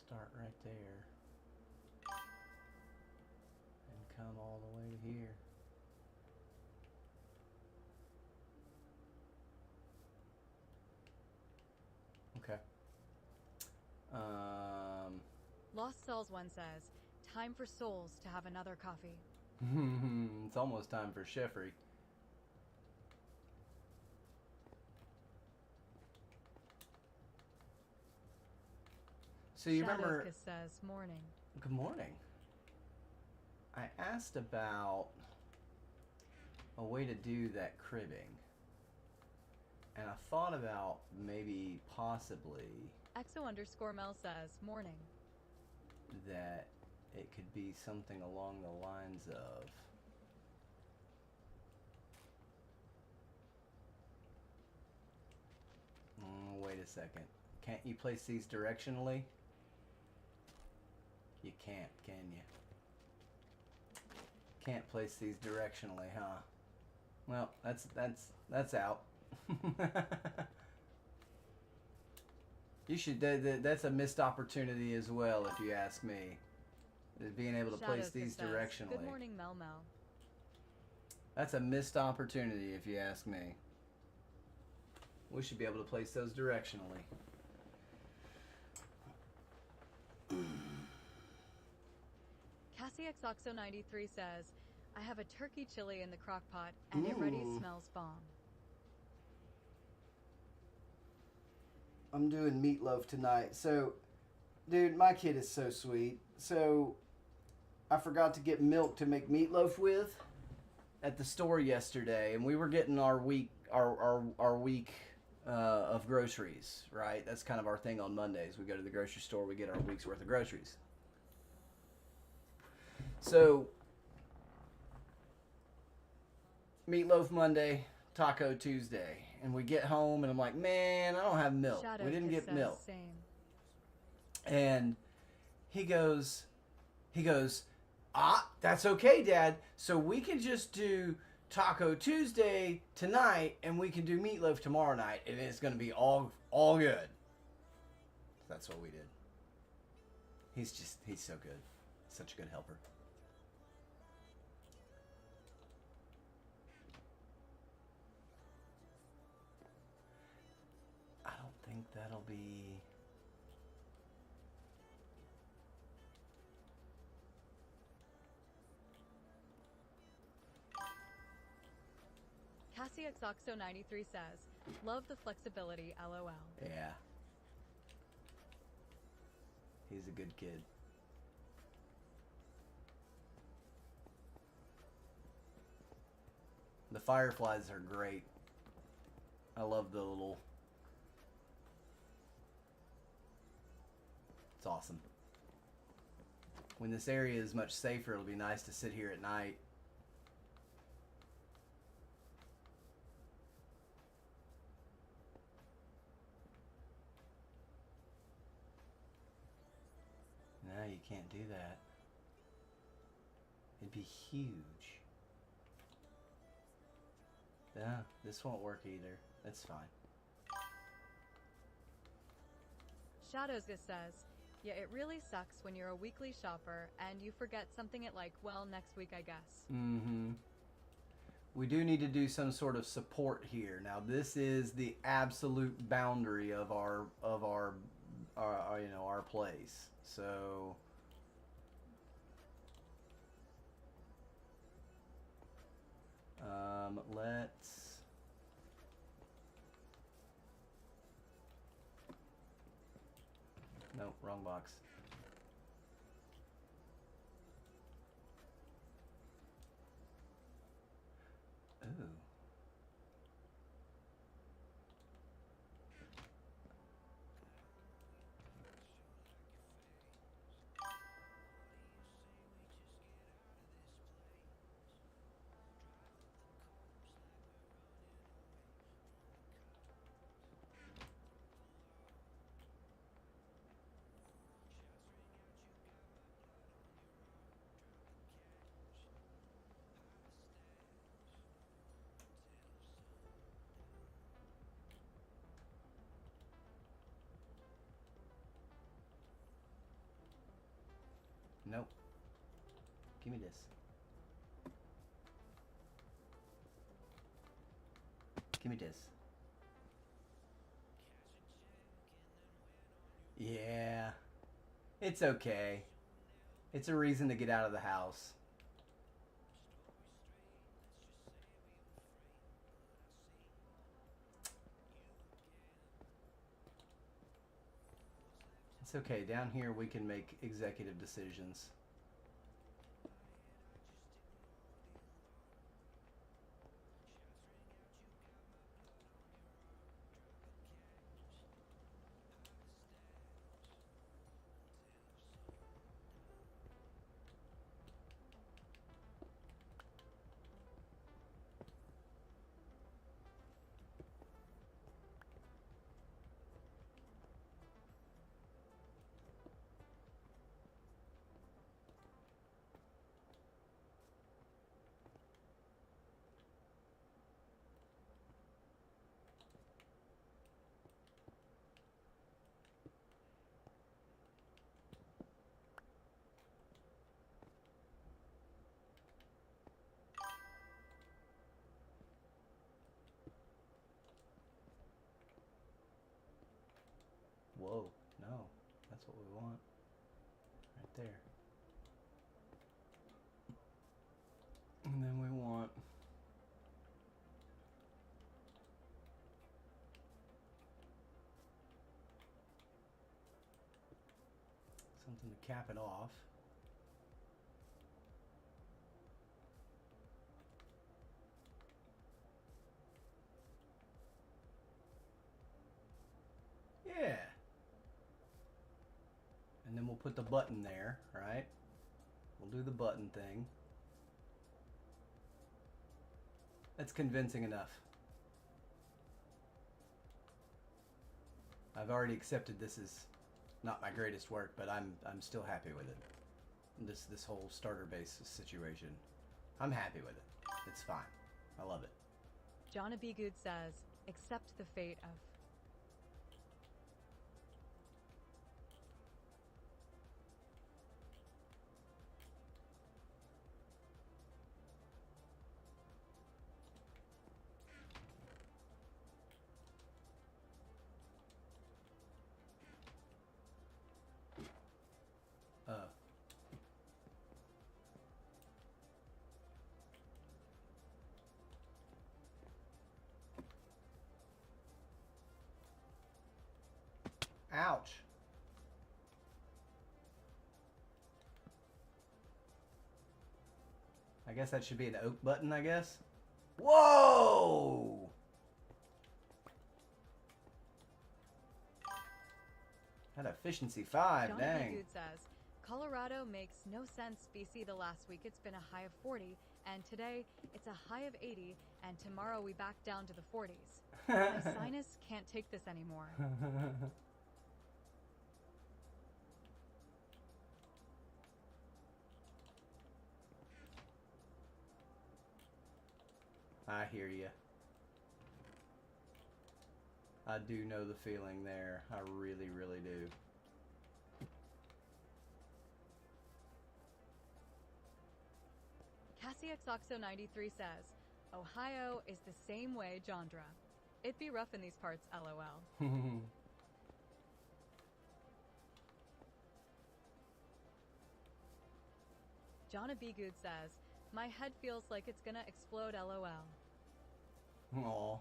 Start right there and come all the way to here. Okay. Lost Souls 1 says, time for souls to have another coffee. It's almost time for Sheffrey. So you remember... says, morning. Good morning. I asked about a way to do that cribbing. And I thought about maybe possibly EXO_Mel says, morning. that it could be something along the lines of wait a second. Can't you place these directionally? You can't, can you? Can't place these directionally, huh? Well, that's out. You should. That's a missed opportunity as well, if you ask me. Is being able to place these directionally. Good morning, Mel Mel. That's a missed opportunity, if you ask me. We should be able to place those directionally. Cassie XOXO93 says, I have a turkey chili in the crock pot and it already smells bomb. I'm doing meatloaf tonight. So, dude, my kid is so sweet. So, I forgot to get milk to make meatloaf with at the store yesterday, and we were getting our week of groceries, right? That's kind of our thing on Mondays. We go to the grocery store, we get our week's worth of groceries. So, meatloaf Monday, taco Tuesday. And we get home and I'm like, man, I don't have milk. Shadow we didn't get milk. Same. And he goes, that's okay, Dad. So we can just do Taco Tuesday tonight and we can do meatloaf tomorrow night and it's going to be all good. That's what we did. He's so good. Such a good helper. I think that'll be... Cassie XOXO93 says, love the flexibility, LOL. Yeah. He's a good kid. The fireflies are great. I love the little... It's awesome. When this area is much safer, it'll be nice to sit here at night. No, you can't do that. It'd be huge. Yeah, this won't work either. That's fine. Shadows says, yeah, it really sucks when you're a weekly shopper and you forget something at like, well, next week, I guess. Mm-hmm. We do need to do some sort of support here. Now, this is the absolute boundary of our place. So let's no, wrong box. Ooh. Nope. Give me this. Give me this. Yeah. It's okay. It's a reason to get out of the house. It's okay. Down here we can make executive decisions. No, that's what we want. Right there. And then we want something to cap it off. Yeah. And then we'll put the button there, right? We'll do the button thing. That's convincing enough. I've already accepted this is not my greatest work, but I'm still happy with it. This whole starter base situation. I'm happy with it. It's fine. I love it. Jonna B. Good says, accept the fate of... Ouch. I guess that should be an oak button, I guess. Whoa! Had efficiency 5, Jonna dang. B. Good says, Colorado makes no sense. BC the last week it's been a high of 40, and today it's a high of 80, and tomorrow we back down to the 40s. My sinus can't take this anymore. I hear you. I do know the feeling there. I really, really do. CassieXOxo93 says, Ohio is the same way, Jondra. It'd be rough in these parts, LOL. Jonna B. Good says, my head feels like it's gonna explode, LOL. Aw.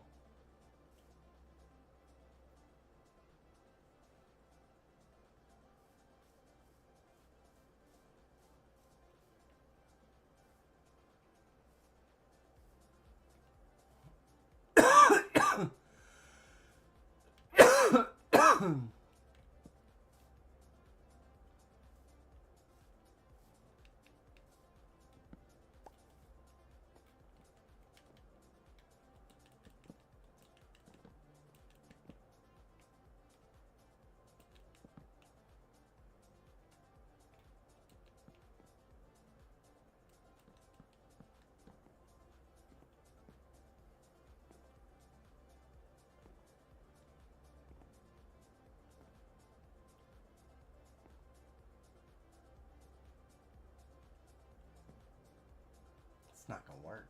It's not gonna work.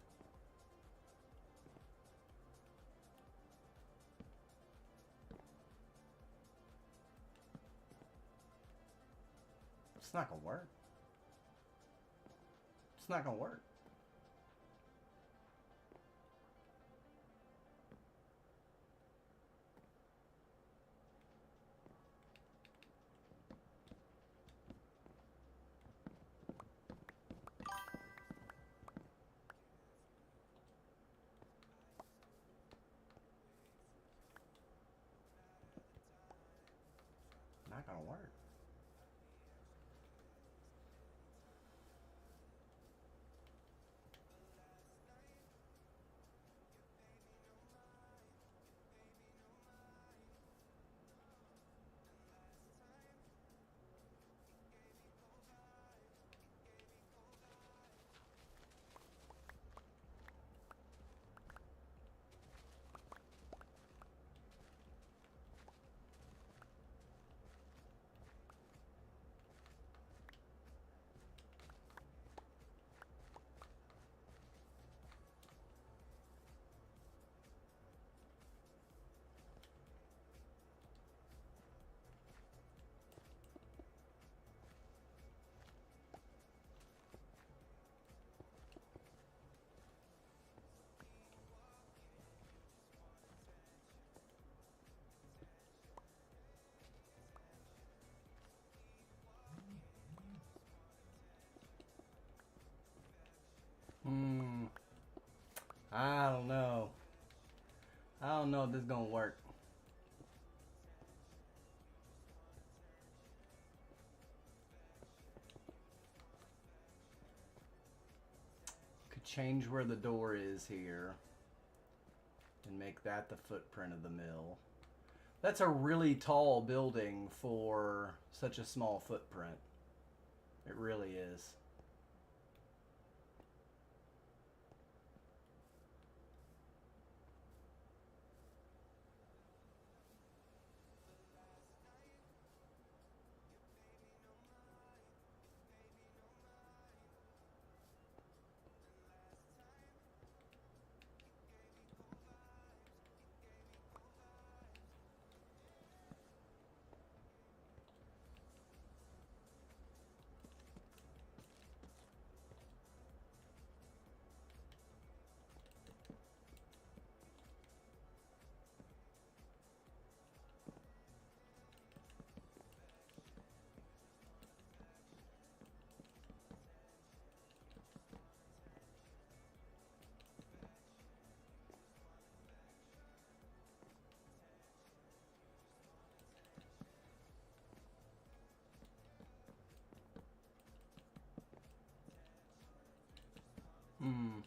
It's not gonna work. It's not gonna work. Not gonna work. I don't know. I don't know if this is gonna work. Could change where the door is here and make that the footprint of the mill. That's a really tall building for such a small footprint. It really is. Hmm.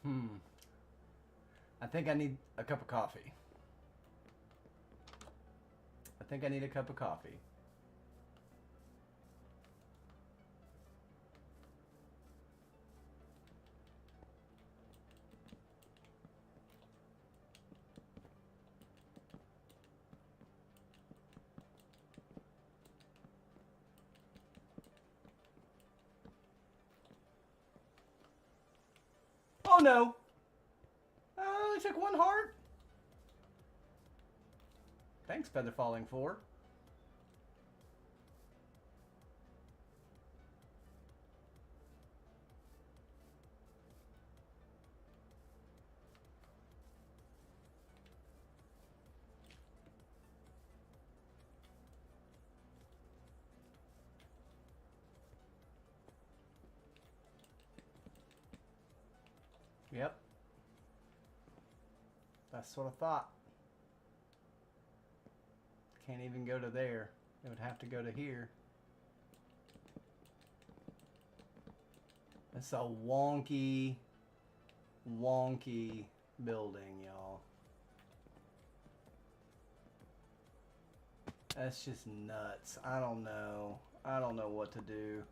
Hmm. I think I need a cup of coffee. I think I need a cup of coffee. Oh no! I only took one heart. Thanks, Feather Falling 4. Yep. That's what I thought. Can't even go to there. It would have to go to here. It's a wonky building, y'all. That's just nuts. I don't know. I don't know what to do.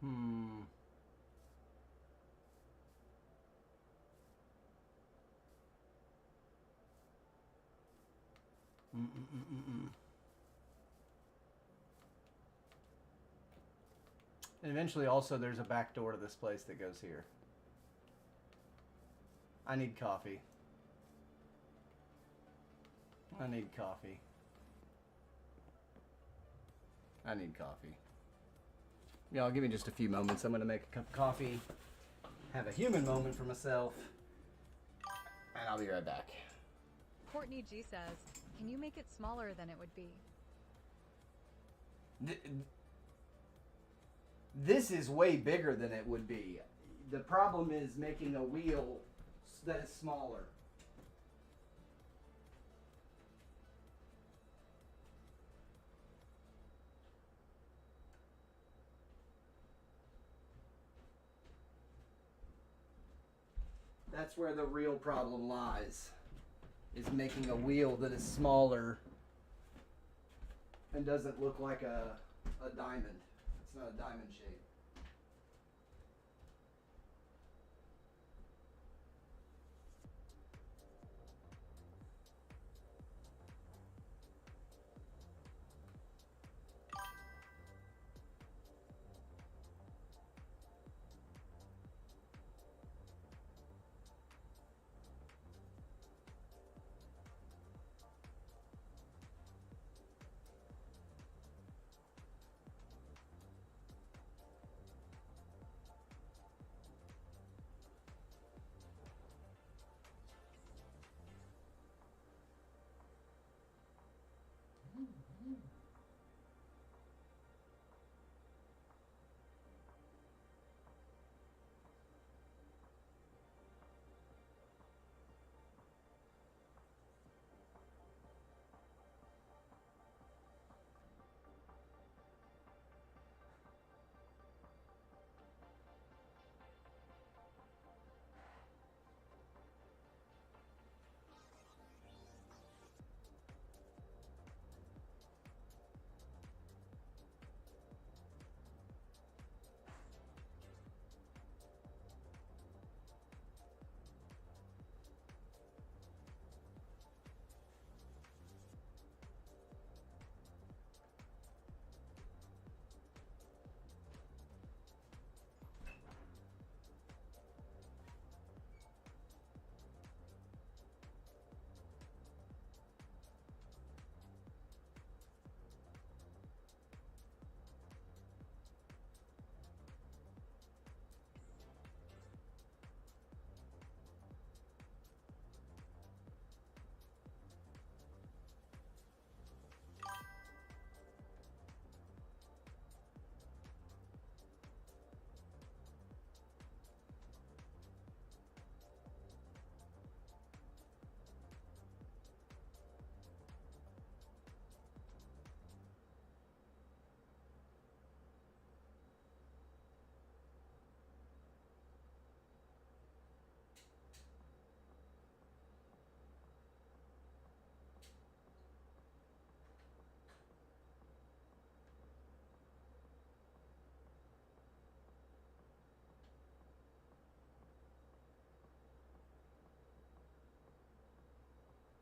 Hmm. And eventually also there's a back door to this place that goes here. I need coffee. I need coffee. I need coffee. Y'all, give me just a few moments. I'm going to make a cup of coffee, have a human moment for myself, and I'll be right back. Courtney G says, can you make it smaller than it would be? This is way bigger than it would be. The problem is making a wheel that is smaller. That's where the real problem lies, is making a wheel that is smaller and doesn't look like a diamond. It's not a diamond shape.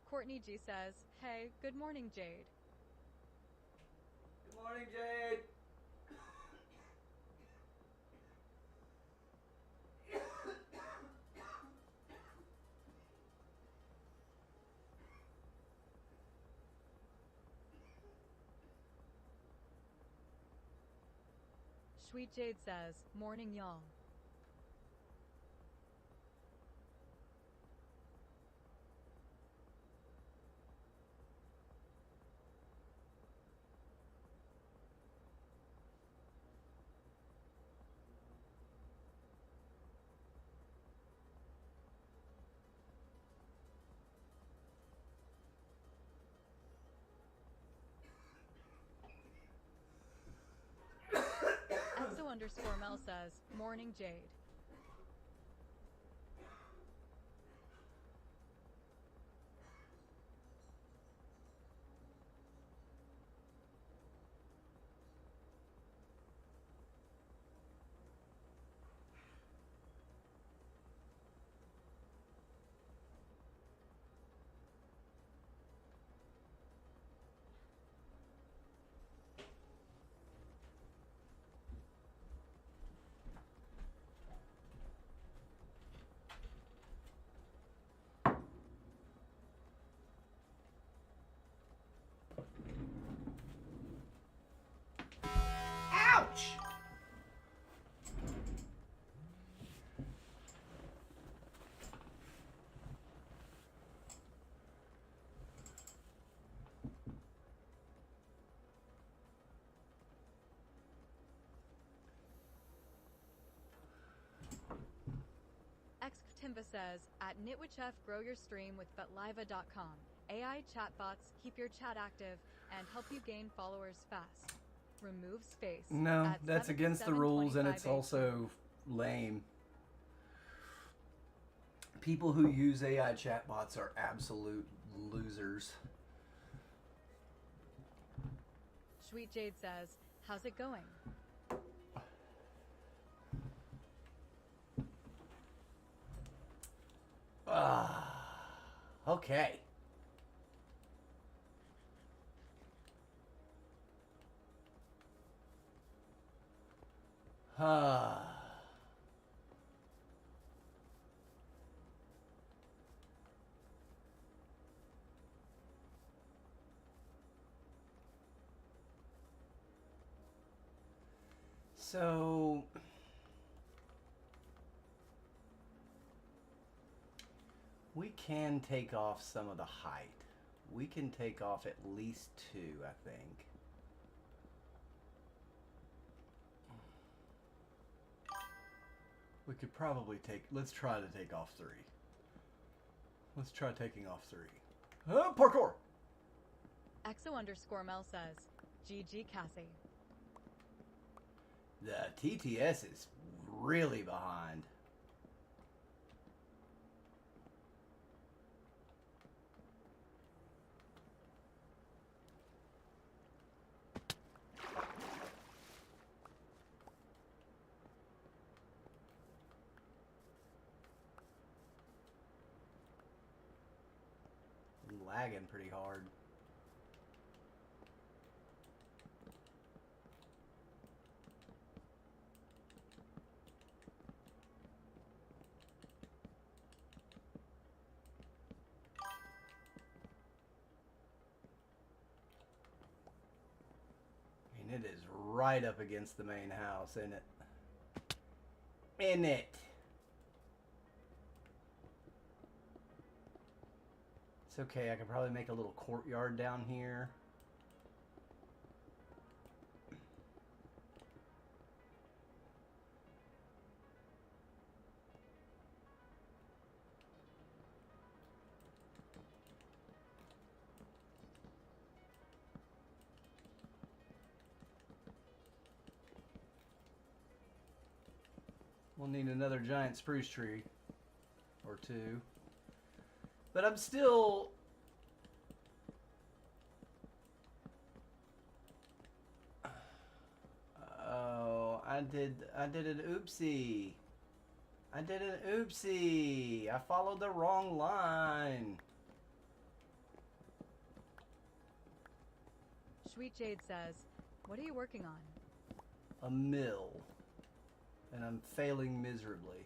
Courtney G says, "Hey, good morning, Jade." Good morning, Jade. Sweet Jade says, "Morning, y'all." Exo_Mel says, "Morning, Jade." Ouch! Timba says, "At Nitwitchef, grow your stream with betliva.com. AI chatbots keep your chat active and help you gain followers fast. Remove space." No, at that's against the rules, and it's 772582. also lame. People who use AI chatbots are absolute losers. Sweet Jade says, how's it going? Okay. So we can take off some of the height. We can take off at least 2, I think. We could probably let's try to take off 3. Let's try taking off 3. Parkour! Exo_Mel says, GG Cassie. The TTS is really behind. I'm lagging pretty hard. It is right up against the main house, isn't it? In it. It's okay, I could probably make a little courtyard down here. We'll need another giant spruce tree or 2. But I'm still... Oh, I did an oopsie. I did an oopsie. I followed the wrong line. Sweet Jade says, what are you working on? A mill. And I'm failing miserably.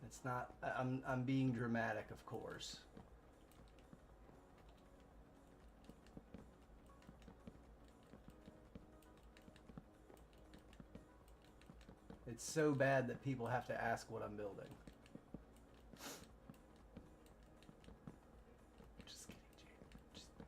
It's not, I'm being dramatic, of course. It's so bad that people have to ask what I'm building. Just kidding, Jade. Just kidding.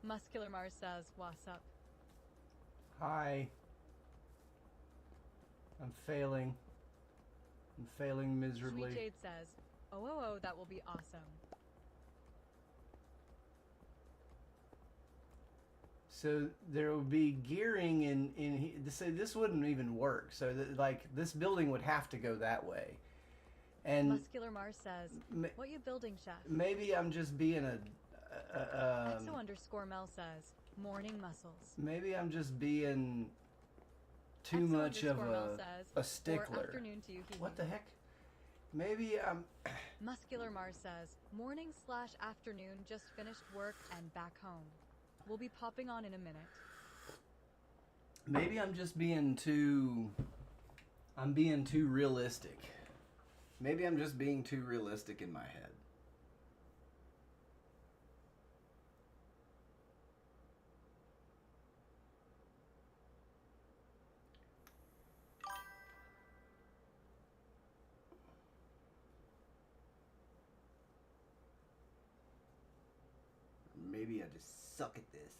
Muscular Mars says, what's up? Hi. I'm failing. I'm failing miserably. Sweet Jade says, oh, that will be awesome. So there would be gearing in so this wouldn't even work. So like this building would have to go that way. And Muscular Mars says, what you building, chef? Maybe I'm just being Exo_Mel says, morning muscles. Maybe I'm just being too much of a stickler. Afternoon to you, what the heck? Maybe I'm... Muscular Mars says, morning/afternoon, just finished work and back home. We'll be popping on in a minute. Maybe I'm just being too... I'm being too realistic. Maybe I'm just being too realistic in my head. Maybe I just suck at this.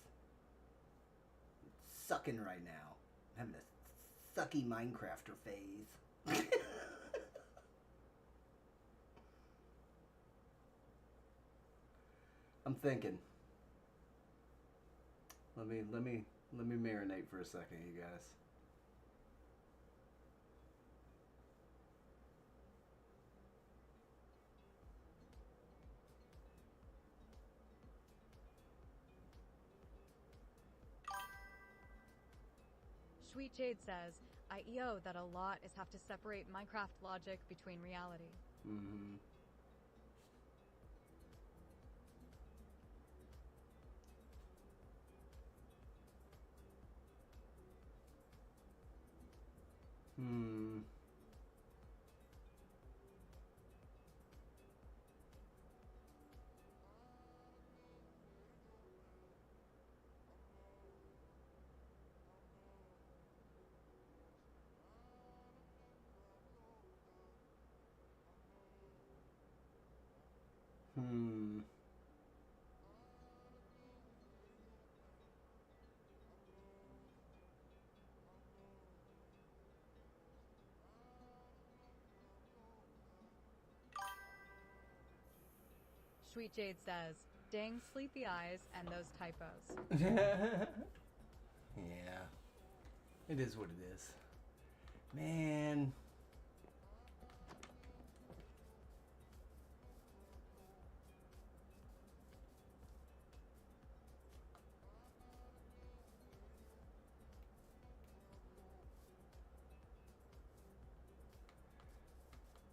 I'm sucking right now. I'm having a sucky Minecrafter phase. I'm thinking. Let me marinate for a second, you guys. Sweet Jade says, IEO that a lot is have to separate Minecraft logic between reality. Mm-hmm. Hmm. Hmm. Sweet Jade says, dang sleepy eyes and those typos. Yeah. It is what it is. Man.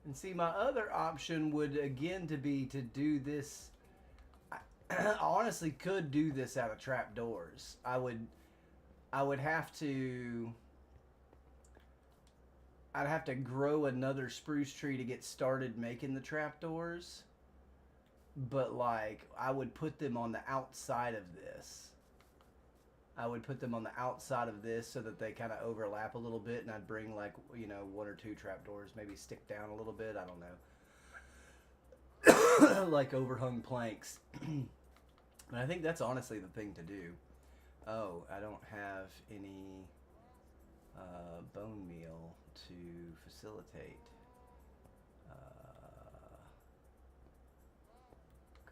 And see, my other option would again to be to do this. I honestly could do this out of trapdoors. I would have to. I'd have to grow another spruce tree to get started making the trapdoors. But like, I would put them on the outside of this. I would put them on the outside of this so that they kind of overlap a little bit, and I'd bring like, you know, one or two trapdoors, maybe stick down a little bit. I don't know. Like overhung planks. And I think that's honestly the thing to do. Oh, I don't have any bone meal to facilitate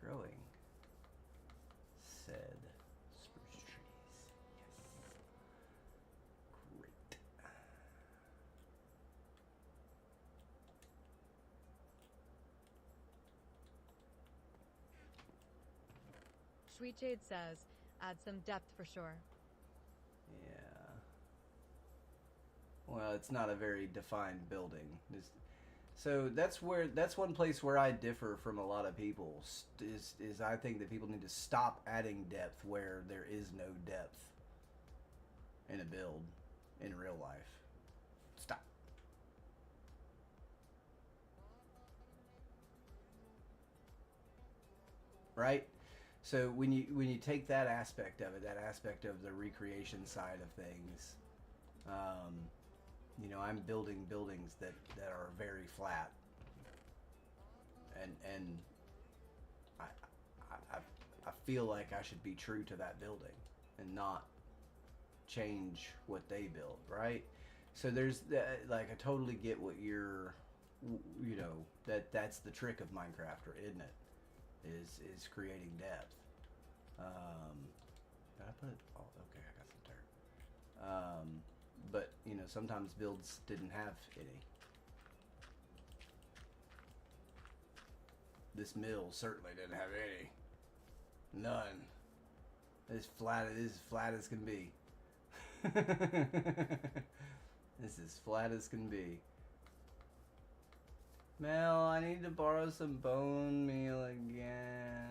growing said spruce trees. Yes. Great. Sweet Jade says, add some depth for sure. Yeah. Well, it's not a very defined building. So that's one place where I differ from a lot of people. Is I think that people need to stop adding depth where there is no depth in a build in real life. Stop. Right? So when you take that aspect of it, that aspect of the recreation side of things, you know, I'm building buildings that are very flat, and I, I feel like I should be true to that building and not change what they build, right? So there's that, like, I totally get what you're, you know, that's the trick of Minecraft, isn't it? Is creating depth. Did I put it? Oh, okay, I got some dirt. But you know, sometimes builds didn't have any. This mill certainly didn't have any. None. It's as flat as can be. This is flat as can be. Mel, I need to borrow some bone meal again.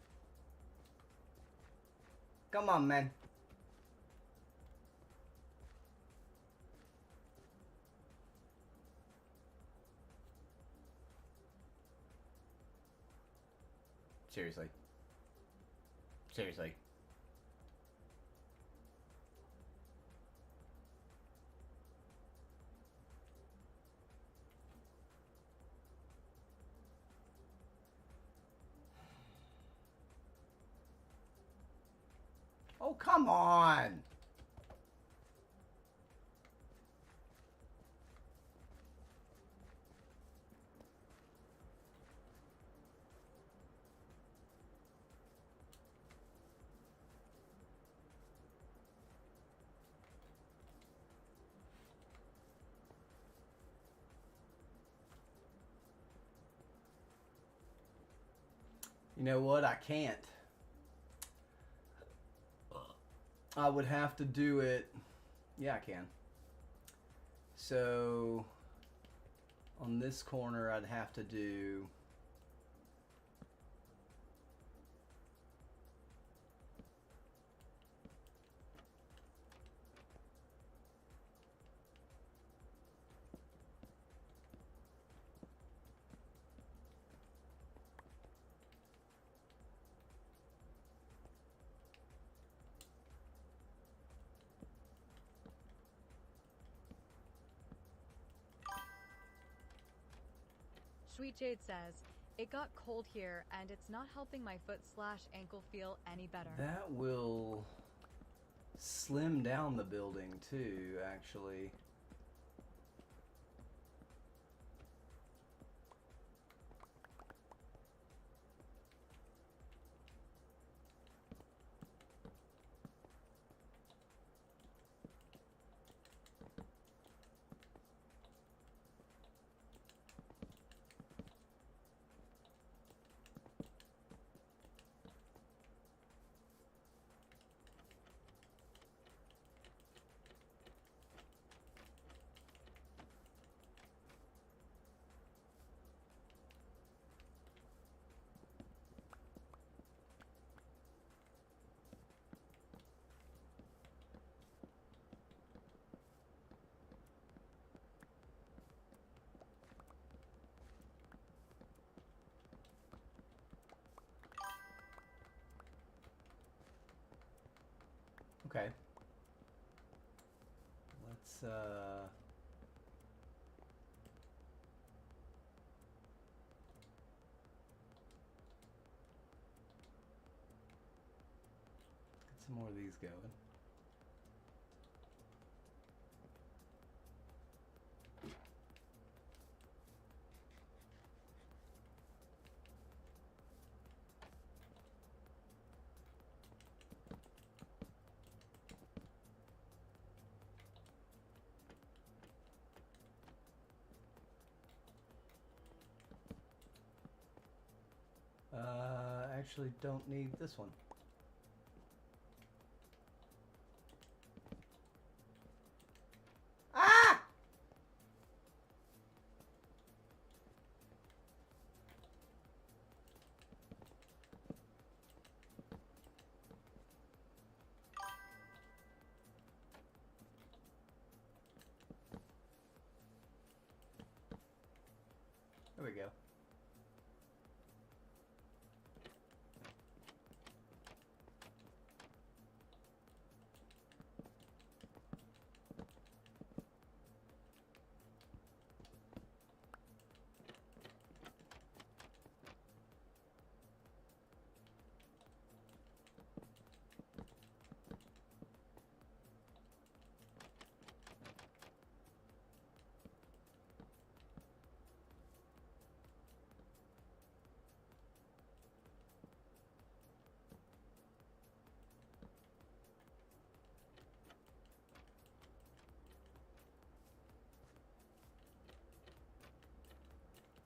Come on, man. Seriously. Seriously. Oh, come on. You know what? I can't. I would have to do it. Yeah, I can. So on this corner, I'd have to do. Sweet Jade says, it got cold here and it's not helping my foot/ankle feel any better. That will slim down the building too, actually. Okay. Let's get some more of these going. Actually don't need this one. Ah! There we go.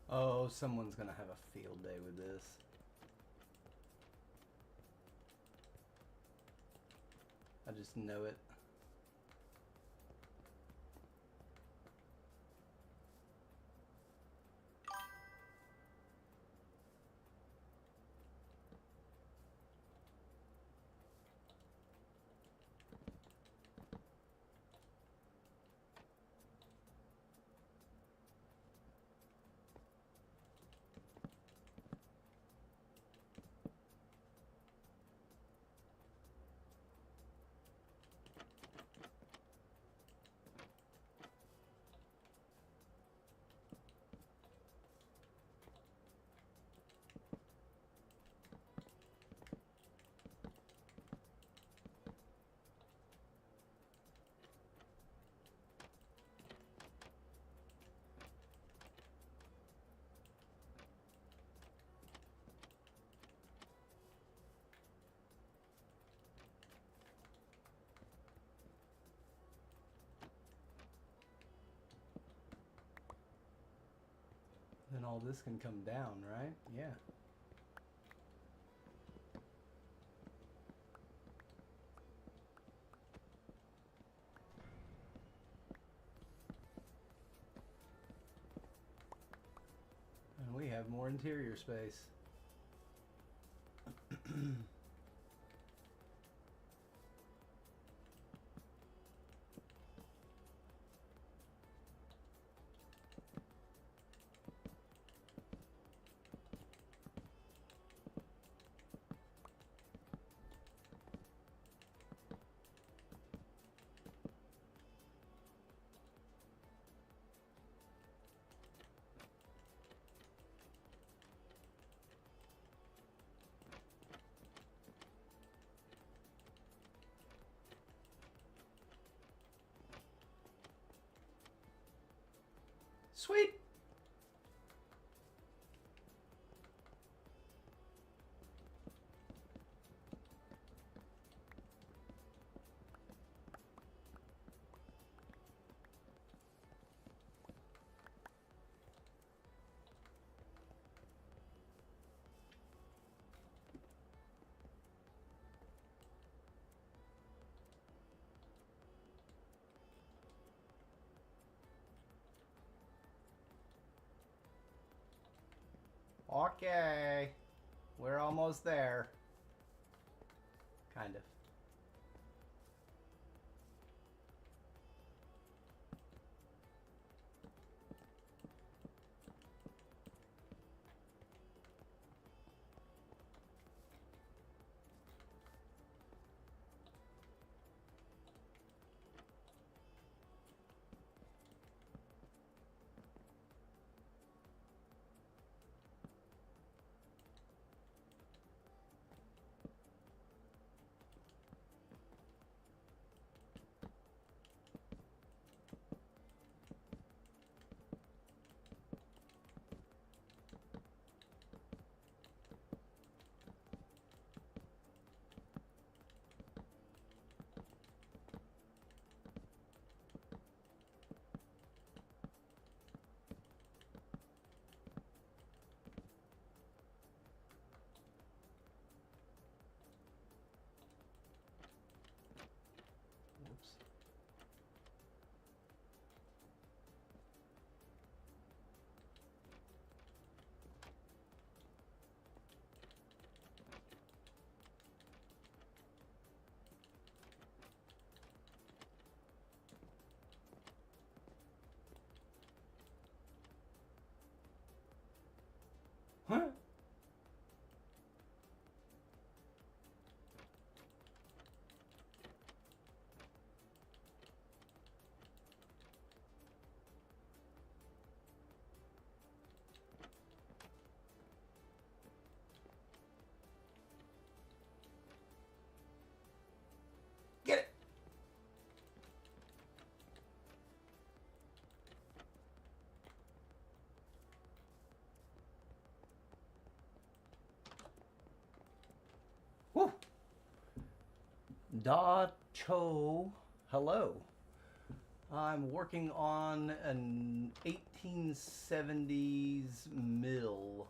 Oh, someone's gonna have a field day with this. I just know it. Then all this can come down, right? Yeah. And we have more interior space. Sweet. Okay. We're almost there. Kind of. Whoops. Huh? Get it. Woo. Da Cho, hello. I'm working on an 1870s mill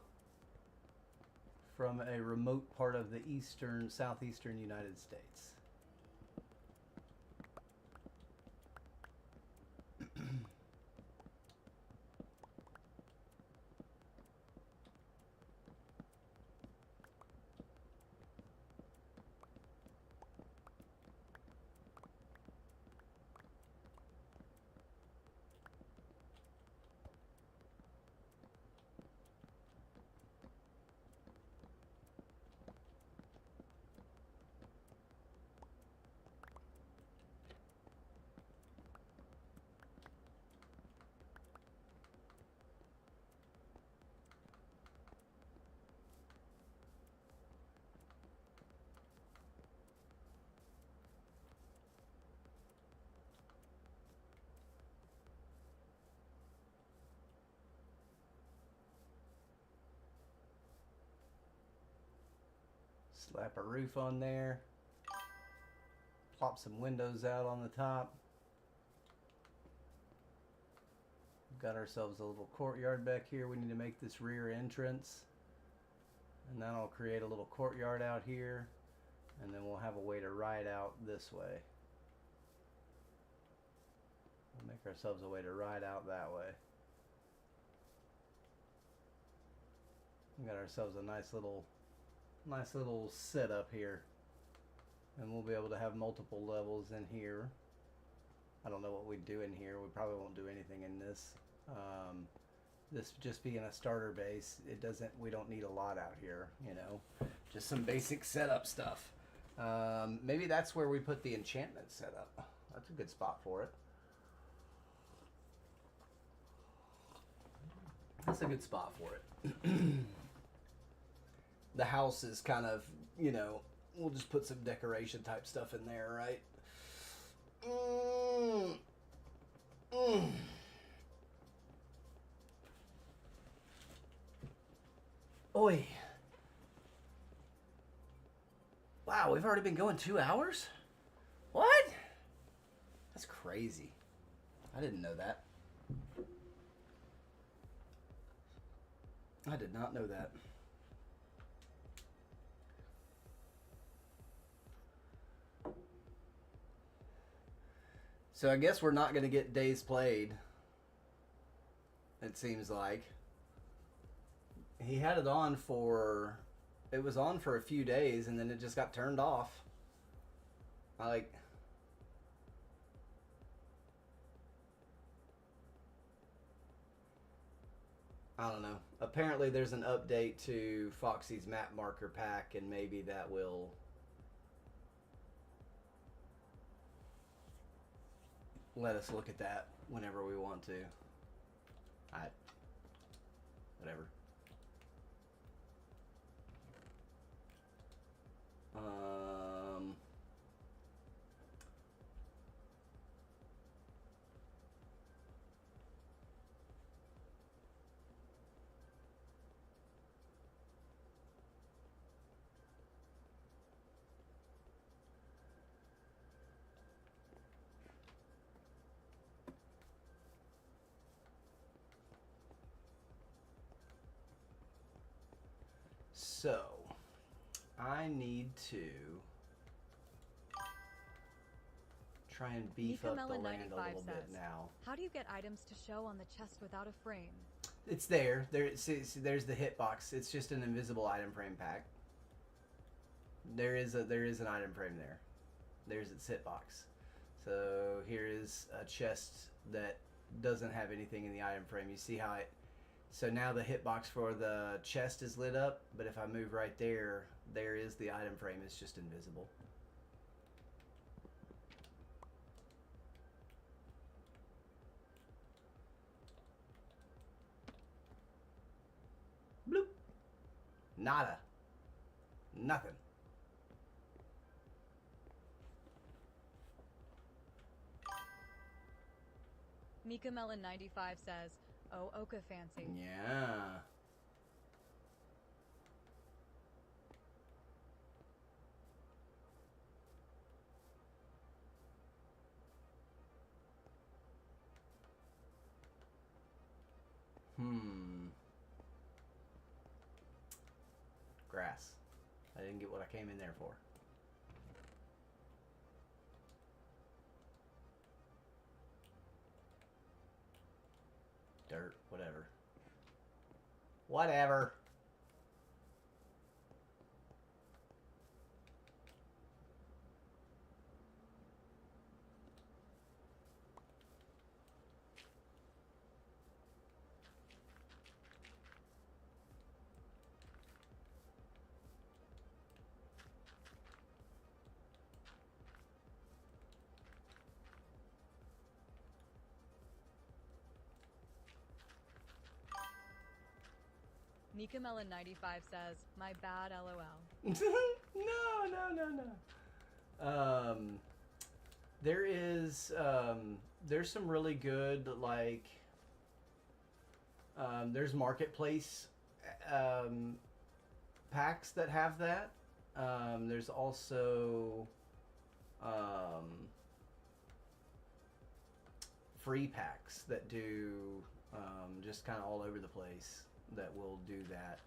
from a remote part of the southeastern United States. Slap a roof on there. Plop some windows out on the top. got ourselves a little courtyard back here. We need to make this rear entrance. And that'll create a little courtyard out here. And then we'll have a way to ride out this way. We'll make ourselves a way to ride out that way. We got ourselves a nice little setup here. And we'll be able to have multiple levels in here. I don't know what we'd do in here. We probably won't do anything in this. This just being a starter base, we don't need a lot out here, you know. Just some basic setup stuff. Maybe that's where we put the enchantment setup. That's a good spot for it. That's a good spot for it. The house is kind of, you know, we'll just put some decoration type stuff in there, right? Oi. Wow, we've already been going 2 hours? What? That's crazy. I didn't know that. I did not know that. So I guess we're not going to get days played. It seems like. He had it on for... It was on for a few days and then it just got turned off. I don't know. Apparently there's an update to Foxy's map marker pack and maybe that will... let us look at that whenever we want to. Whatever. So, I need to try and beef up the land a little bit now. How do you get items to show on the chest without a frame? It's there. See, there's the hitbox. It's just an invisible item frame pack. There is an item frame there. There's its hitbox. So here is a chest that doesn't have anything in the item frame. You see how it... So now the hitbox for the chest is lit up, but if I move right there, there is the item frame. It's just invisible. Bloop. Nada. Nothing. Mika Melon 95 says, "Oh, Oka fancy." Yeah. Grass. I didn't get what I came in there for. Dirt, whatever. Whatever. Mika Melon 95 says, "My bad, LOL." No. There is there's some really good like there's marketplace packs that have that. There's also free packs that do just kind of all over the place that will do that.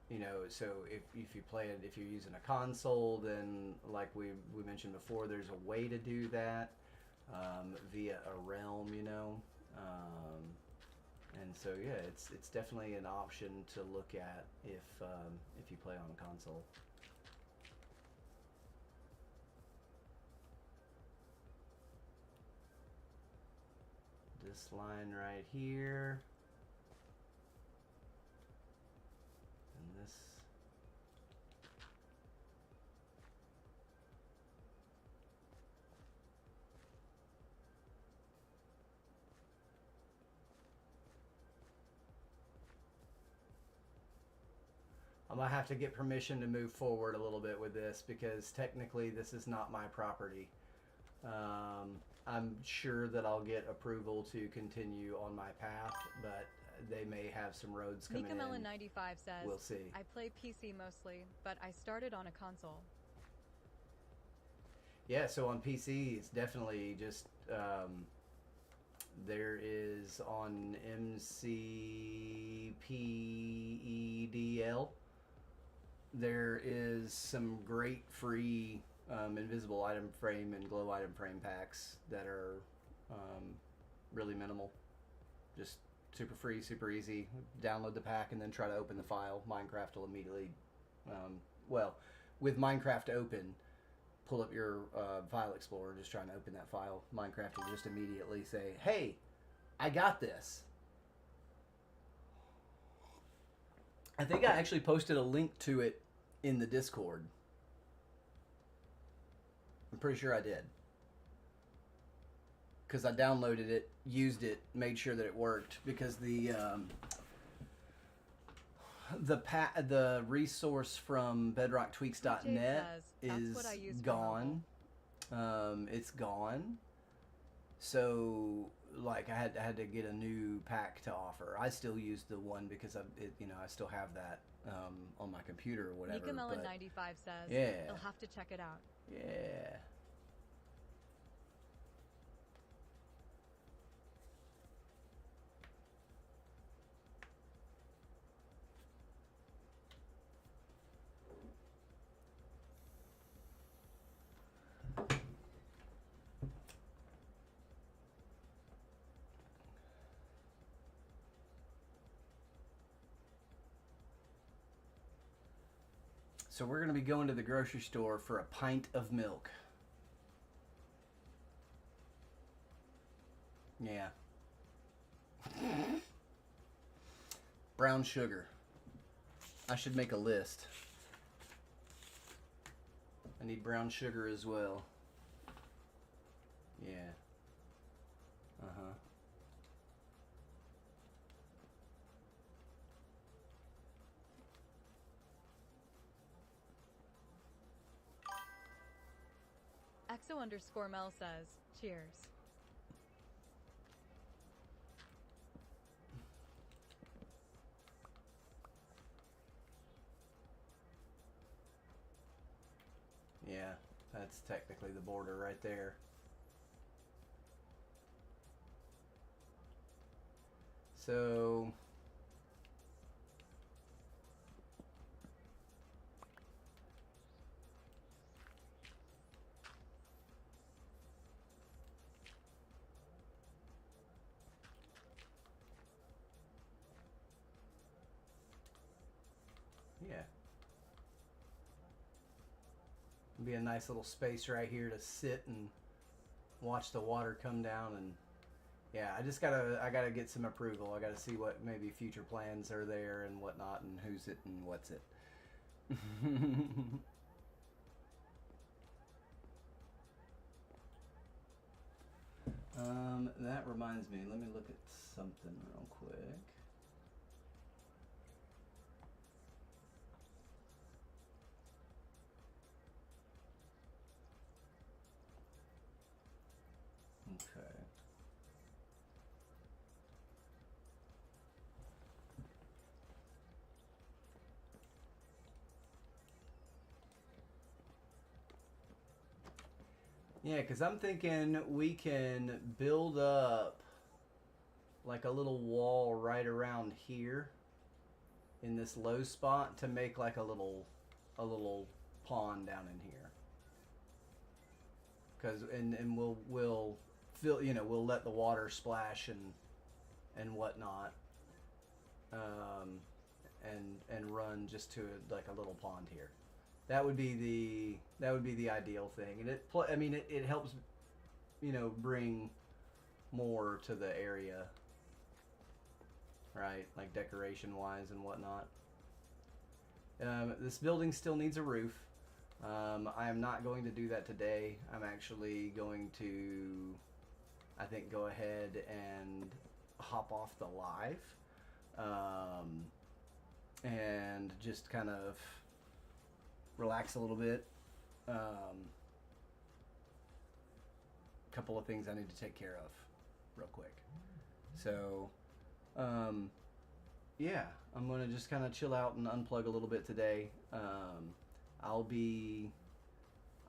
You know, so if you play it, if you're using a console, then like we mentioned before, there's a way to do that via a realm, you know. And so yeah, it's definitely an option to look at if you play on a console. This line right here, and this. I'm gonna have to get permission to move forward a little bit with this because technically this is not my property. I'm sure that I'll get approval to continue on my path, but they may have some roads coming in. Mikamelon95 says, we'll see. I play PC mostly, but I started on a console. Yeah, so on PC, it's definitely just, there is on MCPEDL, there is some great free invisible item frame and glow item frame packs that are really minimal. Just super free, super easy. Download the pack and then try to open the file. Minecraft will immediately, well, with Minecraft open, pull up your file explorer, just trying to open that file. Minecraft will just immediately say, hey, I got this. I think I actually posted a link to it in the Discord. I'm pretty sure I did. Because I downloaded it, used it, made sure that it worked. Because the resource from bedrocktweaks.net is gone. It's gone. So like I had to get a new pack to offer. I still use the one because I still have that on my computer or whatever. Mikamelon95 says, yeah, you'll have to check it out. Yeah. So we're going to be going to the grocery store for a pint of milk. Yeah. Brown sugar. I should make a list. I need brown sugar as well. Yeah. Uh-huh. Exo_Mel says, cheers. Yeah, that's technically the border right there. So yeah. Be a nice little space right here to sit and watch the water come down. And yeah, I gotta get some approval. I gotta see what maybe future plans are there and whatnot, and who's it and what's it. That reminds me, let me look at something real quick. Okay. Yeah, because I'm thinking we can build up like a little wall right around here in this low spot to make like a little pond down in here. Cause and we'll fill, you know, we'll let the water splash and whatnot, and run just to like a little pond here. That would be the ideal thing, and I mean it helps, you know, bring more to the area, right? Like decoration wise and whatnot. This building still needs a roof. I am not going to do that today. I'm actually going to, I think, go ahead and hop off the live, and just kind of relax a little bit. Couple of things I need to take care of real quick. So, yeah, I'm going to just kind of chill out and unplug a little bit today. I'll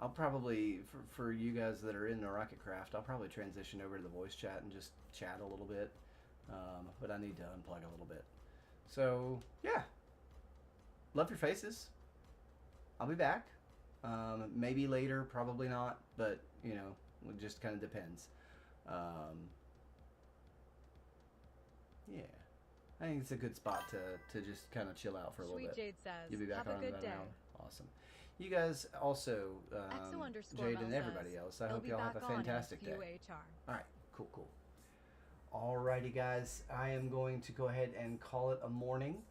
probably, for you guys that are in the Rocketcraft, I'll probably transition over to the voice chat and just chat a little bit. But I need to unplug a little bit. So, yeah. Love your faces. I'll be back. Maybe later, probably not, but, you know, it just kind of depends. Yeah. I think it's a good spot to just kind of chill out for a little bit. Sweet Jade says, You'll be back have on a good about day. an hour. Awesome. You guys also, Jade and everybody else, I hope y'all have a fantastic day. All right, cool. Alrighty, guys, I am going to go ahead and call it a morning,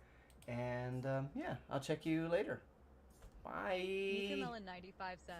and yeah, I'll check you later. Bye. Mika Melon 95 says,